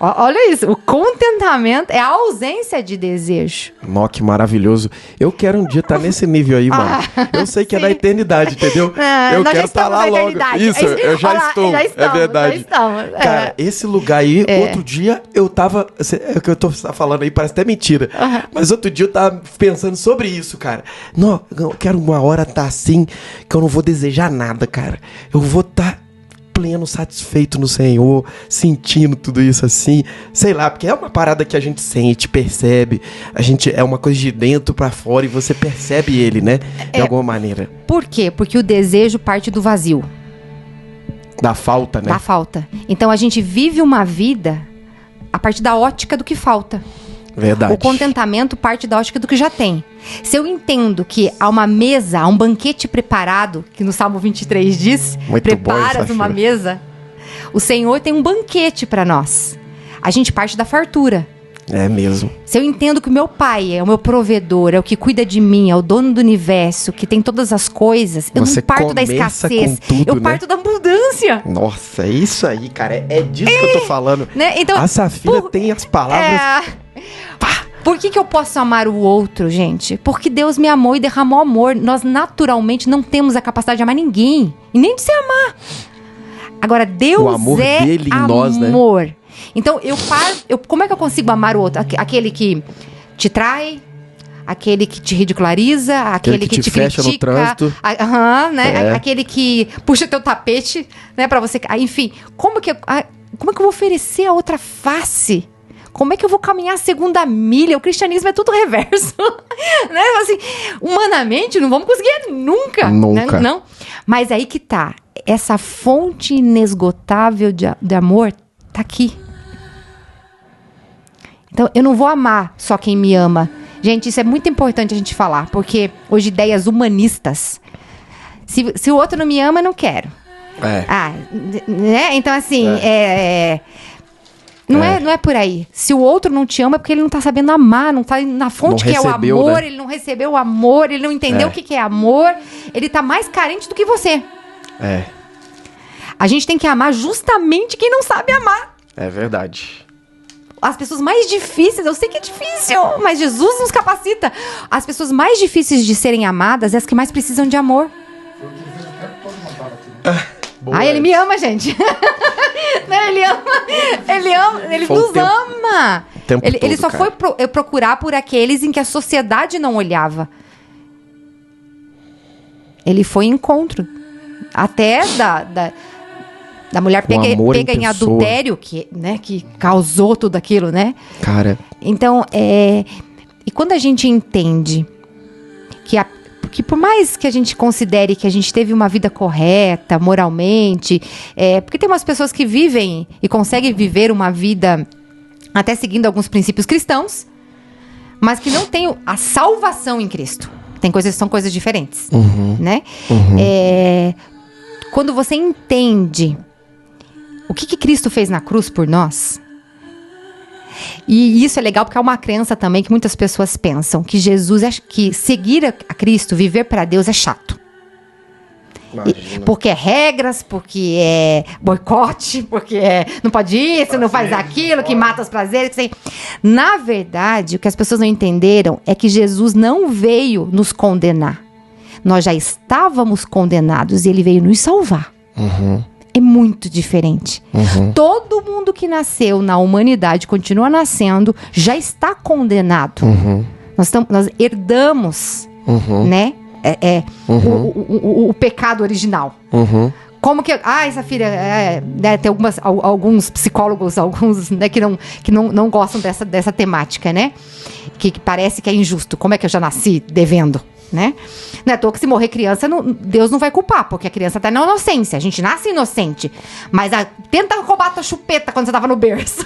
Olha isso, o contentamento é a ausência de desejo. Nó, que maravilhoso. Eu quero um dia estar nesse nível aí, mano. Eu sei que é da eternidade, entendeu? Eu quero estar lá logo. Isso, eu já estou. É verdade. Cara, esse lugar aí, outro dia eu tava... O que eu tô falando aí parece até mentira. Mas outro dia eu tava pensando sobre isso, cara. Não, eu quero uma hora estar assim, que eu não vou desejar nada, cara. Eu vou estar pleno, satisfeito no Senhor, sentindo tudo isso assim, sei lá, porque é uma parada que a gente sente, percebe, é uma coisa de dentro pra fora e você percebe ele, né, de alguma maneira. Por quê? Porque o desejo parte do vazio. Da falta, né? Da falta. Então a gente vive uma vida a partir da ótica do que falta. Verdade. O contentamento parte da ótica do que já tem. Se eu entendo que há uma mesa, há um banquete preparado, que no Salmo 23 diz, preparas uma mesa, o Senhor tem um banquete para nós. A gente parte da fartura. É mesmo. Se eu entendo que o meu pai é o meu provedor, é o que cuida de mim, é o dono do universo, que tem todas as coisas, eu não parto da escassez, eu parto da abundância. Nossa, é isso aí, cara. É disso que eu tô falando. Né? Então, a Safira tem as palavras... Por que eu posso amar o outro, gente? Porque Deus me amou e derramou amor. Nós naturalmente não temos a capacidade de amar ninguém. E nem de se amar. Agora, Deus o amor é dele amor. Em nós, né? Então, como é que eu consigo amar o outro? Aquele que te trai, aquele que te ridiculariza, aquele que te fecha critica, no trânsito. Né? Aquele que puxa teu tapete, né, para você. Enfim, como que eu vou oferecer a outra face? Como é que eu vou caminhar a segunda milha? O cristianismo é tudo reverso. Né? Assim, humanamente, não vamos conseguir nunca. Nunca. Né? Não. Mas aí que tá. Essa fonte inesgotável de amor tá aqui. Então, eu não vou amar só quem me ama. Gente, isso é muito importante a gente falar. Porque hoje ideias humanistas. Se o outro não me ama, eu não quero. Né? Então, assim, Não é por aí. Se o outro não te ama, é porque ele não tá sabendo amar, não tá na fonte que é o amor, né? Ele não recebeu o amor, ele não entendeu o que é amor, ele tá mais carente do que você. A gente tem que amar justamente quem não sabe amar. É verdade. As pessoas mais difíceis, eu sei que é difícil, mas Jesus nos capacita. As pessoas mais difíceis de serem amadas é as que mais precisam de amor. Ele me ama, gente. Ele nos ama. Ele só foi procurar por aqueles em que a sociedade não olhava. Ele foi em encontro. Até da mulher pega em adultério, que causou tudo aquilo, né? Cara. Então, e quando a gente entende que por mais que a gente considere que a gente teve uma vida correta, moralmente, porque tem umas pessoas que vivem e conseguem viver uma vida até seguindo alguns princípios cristãos, mas que não tem a salvação em Cristo. Tem coisas que são coisas diferentes, né? Quando você entende o que Cristo fez na cruz por nós, e isso é legal porque é uma crença também que muitas pessoas pensam que que seguir a Cristo, viver para Deus é chato. Porque é regras, porque é boicote, porque não pode isso, não faz aquilo, que mata os prazeres. Na verdade, o que as pessoas não entenderam é que Jesus não veio nos condenar. Nós já estávamos condenados e ele veio nos salvar. É muito diferente. Todo mundo que nasceu na humanidade, continua nascendo, já está condenado. Nós herdamos, né? O pecado original. Como que... Safira, tem alguns psicólogos, né, que não gostam dessa temática, né? Que parece que é injusto. Como é que eu já nasci devendo? né? Não é à toa que se morrer criança, Deus não vai culpar, porque a criança tá na inocência. A gente nasce inocente. Mas tenta roubar tua chupeta quando você tava no berço.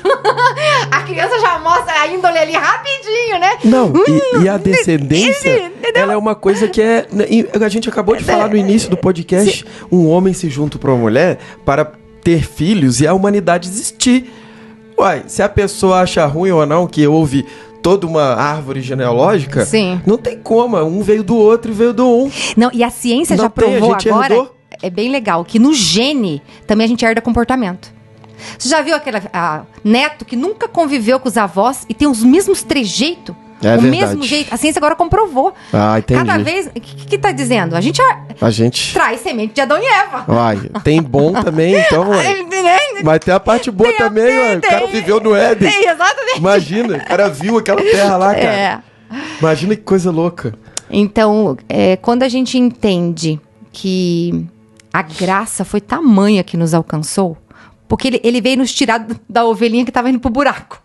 A criança já mostra a índole ali rapidinho, né? Não, e a descendência, ela é uma coisa que a gente acabou de falar no início do podcast. Um homem se junta pra uma mulher para ter filhos e a humanidade existir. Uai, se a pessoa acha ruim ou não que houve toda uma árvore genealógica, sim, não tem como. Um veio do outro e veio do um. Não, e a ciência já provou agora, é bem legal, que no gene também a gente herda comportamento. Você já viu aquele neto que nunca conviveu com os avós e tem os mesmos trejeitos? É o verdade. Mesmo jeito. A ciência agora comprovou. Ah, entendi. Cada vez... O que tá dizendo? A gente traz semente de Adão e Eva. Uai, tem bom também, então... Mas tem a parte boa também, ué. O cara viveu no Éden. Sim, exatamente. Imagina, o cara viu aquela terra lá, cara. Imagina que coisa louca. Então, quando a gente entende que a graça foi tamanha que nos alcançou, porque ele veio nos tirar da ovelhinha que estava indo pro buraco.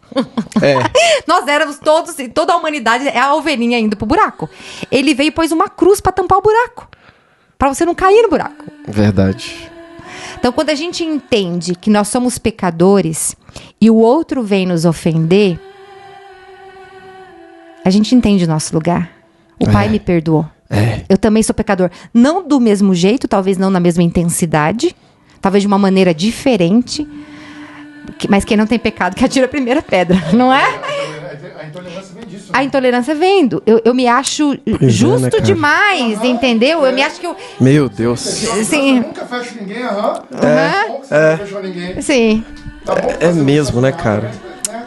Nós éramos todos, toda a humanidade é a ovelhinha indo pro buraco. Ele veio e pôs uma cruz para tampar o buraco, para você não cair no buraco. Verdade. Então, quando a gente entende que nós somos pecadores e o outro vem nos ofender, a gente entende o nosso lugar. O Pai me perdoou. Eu também sou pecador. Não do mesmo jeito, talvez não na mesma intensidade, talvez de uma maneira diferente, mas quem não tem pecado que atira a primeira pedra, não é? A intolerância vem disso. A intolerância vem. Eu me acho justo demais, entendeu? Eu me acho que eu... Meu Deus. Sim. Nunca fecha ninguém, Bom que você não fechou ninguém. Sim. Tá bom que É você mesmo, não né, faz cara? nada, né?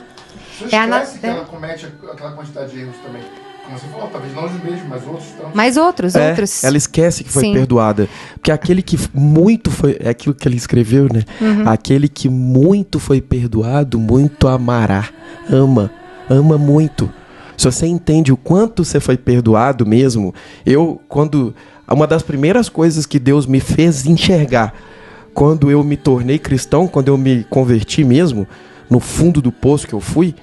Você esquece que ela comete aquela quantidade de erros também. Como você falou, talvez não os mesmos, mas outros tantos. Mas outros. Ela esquece que foi Sim. perdoada. Porque aquele que muito foi... É aquilo que ele escreveu, né? Aquele que muito foi perdoado, muito amará. Ama muito. Se você entende o quanto você foi perdoado mesmo... Uma das primeiras coisas que Deus me fez enxergar, quando eu me tornei cristão, quando eu me converti mesmo, no fundo do poço que eu fui,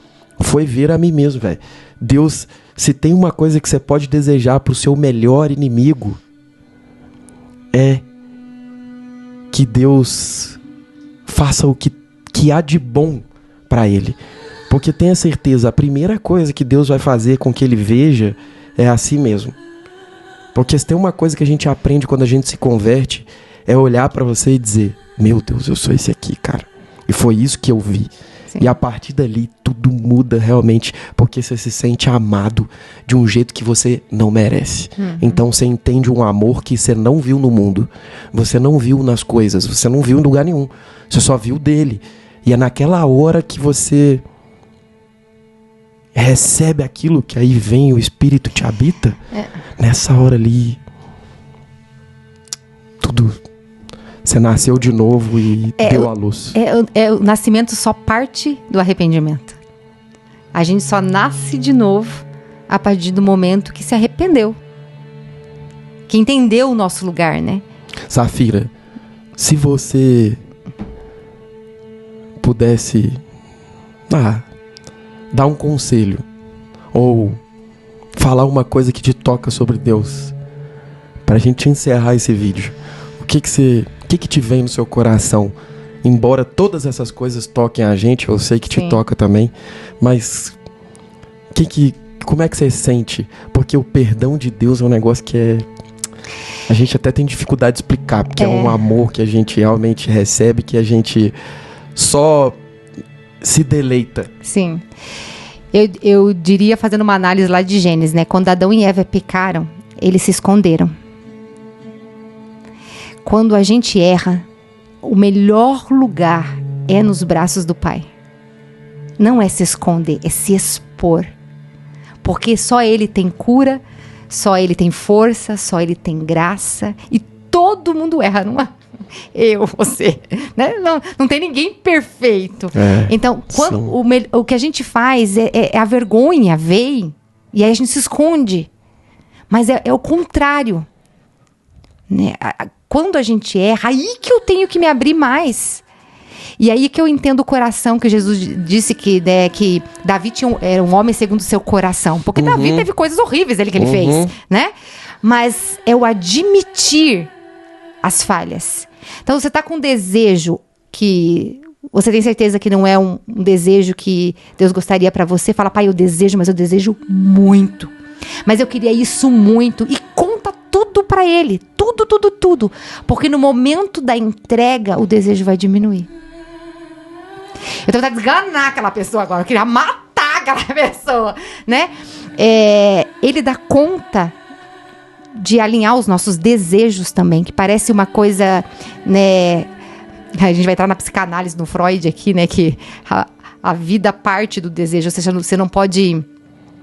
foi ver a mim mesmo, velho. Deus... Se tem uma coisa que você pode desejar pro seu melhor inimigo, é que Deus faça o que há de bom para ele. Porque tenha certeza, a primeira coisa que Deus vai fazer com que ele veja é a si mesmo. Porque se tem uma coisa que a gente aprende quando a gente se converte, é olhar para você e dizer, meu Deus, eu sou esse aqui, cara. E foi isso que eu vi. Sim. E a partir dali tudo muda realmente, porque você se sente amado de um jeito que você não merece. Então você entende um amor que você não viu no mundo, você não viu nas coisas, você não viu em lugar nenhum, você só viu dele. E é naquela hora que você recebe aquilo, que aí vem o Espírito te habita, nessa hora ali tudo... Você nasceu de novo e deu a luz. O nascimento só parte do arrependimento. A gente só nasce de novo a partir do momento que se arrependeu. Que entendeu o nosso lugar, né? Safira, se você pudesse dar um conselho ou falar uma coisa que te toca sobre Deus, pra gente encerrar esse vídeo, o que te vem no seu coração? Embora todas essas coisas toquem a gente, eu sei que te toca também, mas como é que você sente? Porque o perdão de Deus é um negócio que a gente até tem dificuldade de explicar, porque é um amor que a gente realmente recebe, que a gente só se deleita. Sim. Eu diria, fazendo uma análise lá de Gênesis, né? Quando Adão e Eva pecaram, eles se esconderam. Quando a gente erra, o melhor lugar é nos braços do Pai. Não é se esconder, é se expor. Porque só Ele tem cura, só Ele tem força, só Ele tem graça. E todo mundo erra, não é? Eu, você. Né? Não tem ninguém perfeito. Então, o que a gente faz é a vergonha vem e aí a gente se esconde. Mas é o contrário. Né? Quando a gente erra, aí que eu tenho que me abrir mais. E aí que eu entendo o coração, que Jesus disse que Davi era um homem segundo o seu coração. Porque Davi teve coisas horríveis que ele fez, né? mas é o admitir as falhas. Então, você está com um desejo que você tem certeza que não é um desejo que Deus gostaria para você. Fala, pai, eu desejo, mas eu desejo muito. Mas eu queria isso muito. E conta tudo para ele. Tudo, tudo, tudo. Porque no momento da entrega, o desejo vai diminuir. Eu tô tentando enganar aquela pessoa agora. Eu queria matar aquela pessoa, né? Ele dá conta de alinhar os nossos desejos também, que parece uma coisa, né? A gente vai entrar na psicanálise, no Freud aqui, né? Que a vida parte do desejo, ou seja, você não pode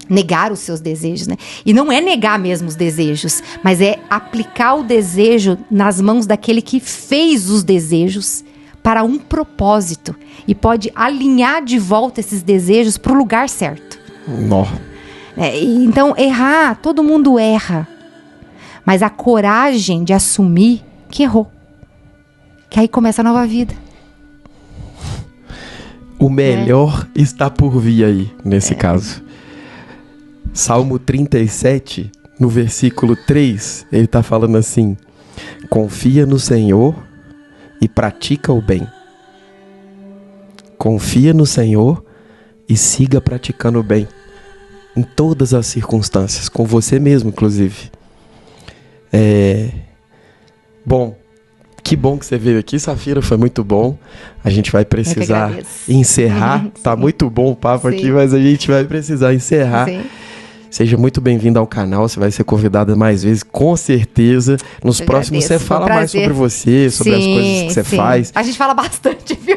negar os seus desejos, né? E não é negar mesmo os desejos, mas é aplicar o desejo nas mãos daquele que fez os desejos para um propósito e pode alinhar de volta esses desejos para o lugar certo. Então, errar, todo mundo erra. Mas a coragem de assumir que errou. Que aí começa a nova vida. O melhor está por vir aí, nesse caso. Salmo 37, no versículo 3, ele está falando assim: confia no Senhor e pratica o bem. Confia no Senhor e siga praticando o bem. Em todas as circunstâncias, com você mesmo, inclusive. Bom, que bom que você veio aqui, Safira, foi muito bom. A gente vai precisar encerrar. Tá muito bom o papo aqui, mas a gente vai precisar encerrar. Sim. Seja muito bem-vindo ao canal, você vai ser convidada mais vezes, com certeza. Nos próximos você fala mais sobre você, sobre as coisas que você faz. A gente fala bastante, viu?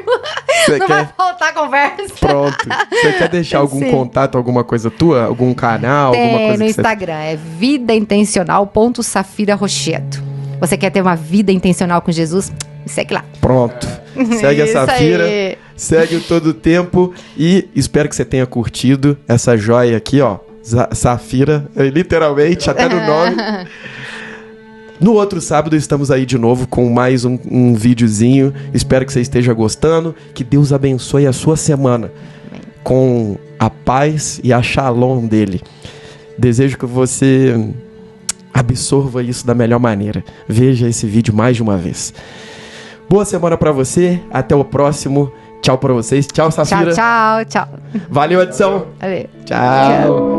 Não vai faltar conversa. Pronto. Você quer deixar algum contato, alguma coisa tua? Algum canal, alguma coisa no Instagram, é vidaintencional.Safira Rochedo. Você quer ter uma vida intencional com Jesus? Segue lá. Pronto. Segue a Safira, segue o Todo Tempo e espero que você tenha curtido essa joia aqui, ó. Safira, literalmente, até no nome. No outro sábado estamos aí de novo com mais um videozinho. Espero que você esteja gostando. Que Deus abençoe a sua semana com a paz e a shalom dele. Desejo que você absorva isso da melhor maneira. Veja esse vídeo mais de uma vez. Boa semana pra você. Até o próximo. Tchau pra vocês. Tchau, Safira. Tchau, tchau, tchau. Valeu, Edição. Valeu. Tchau.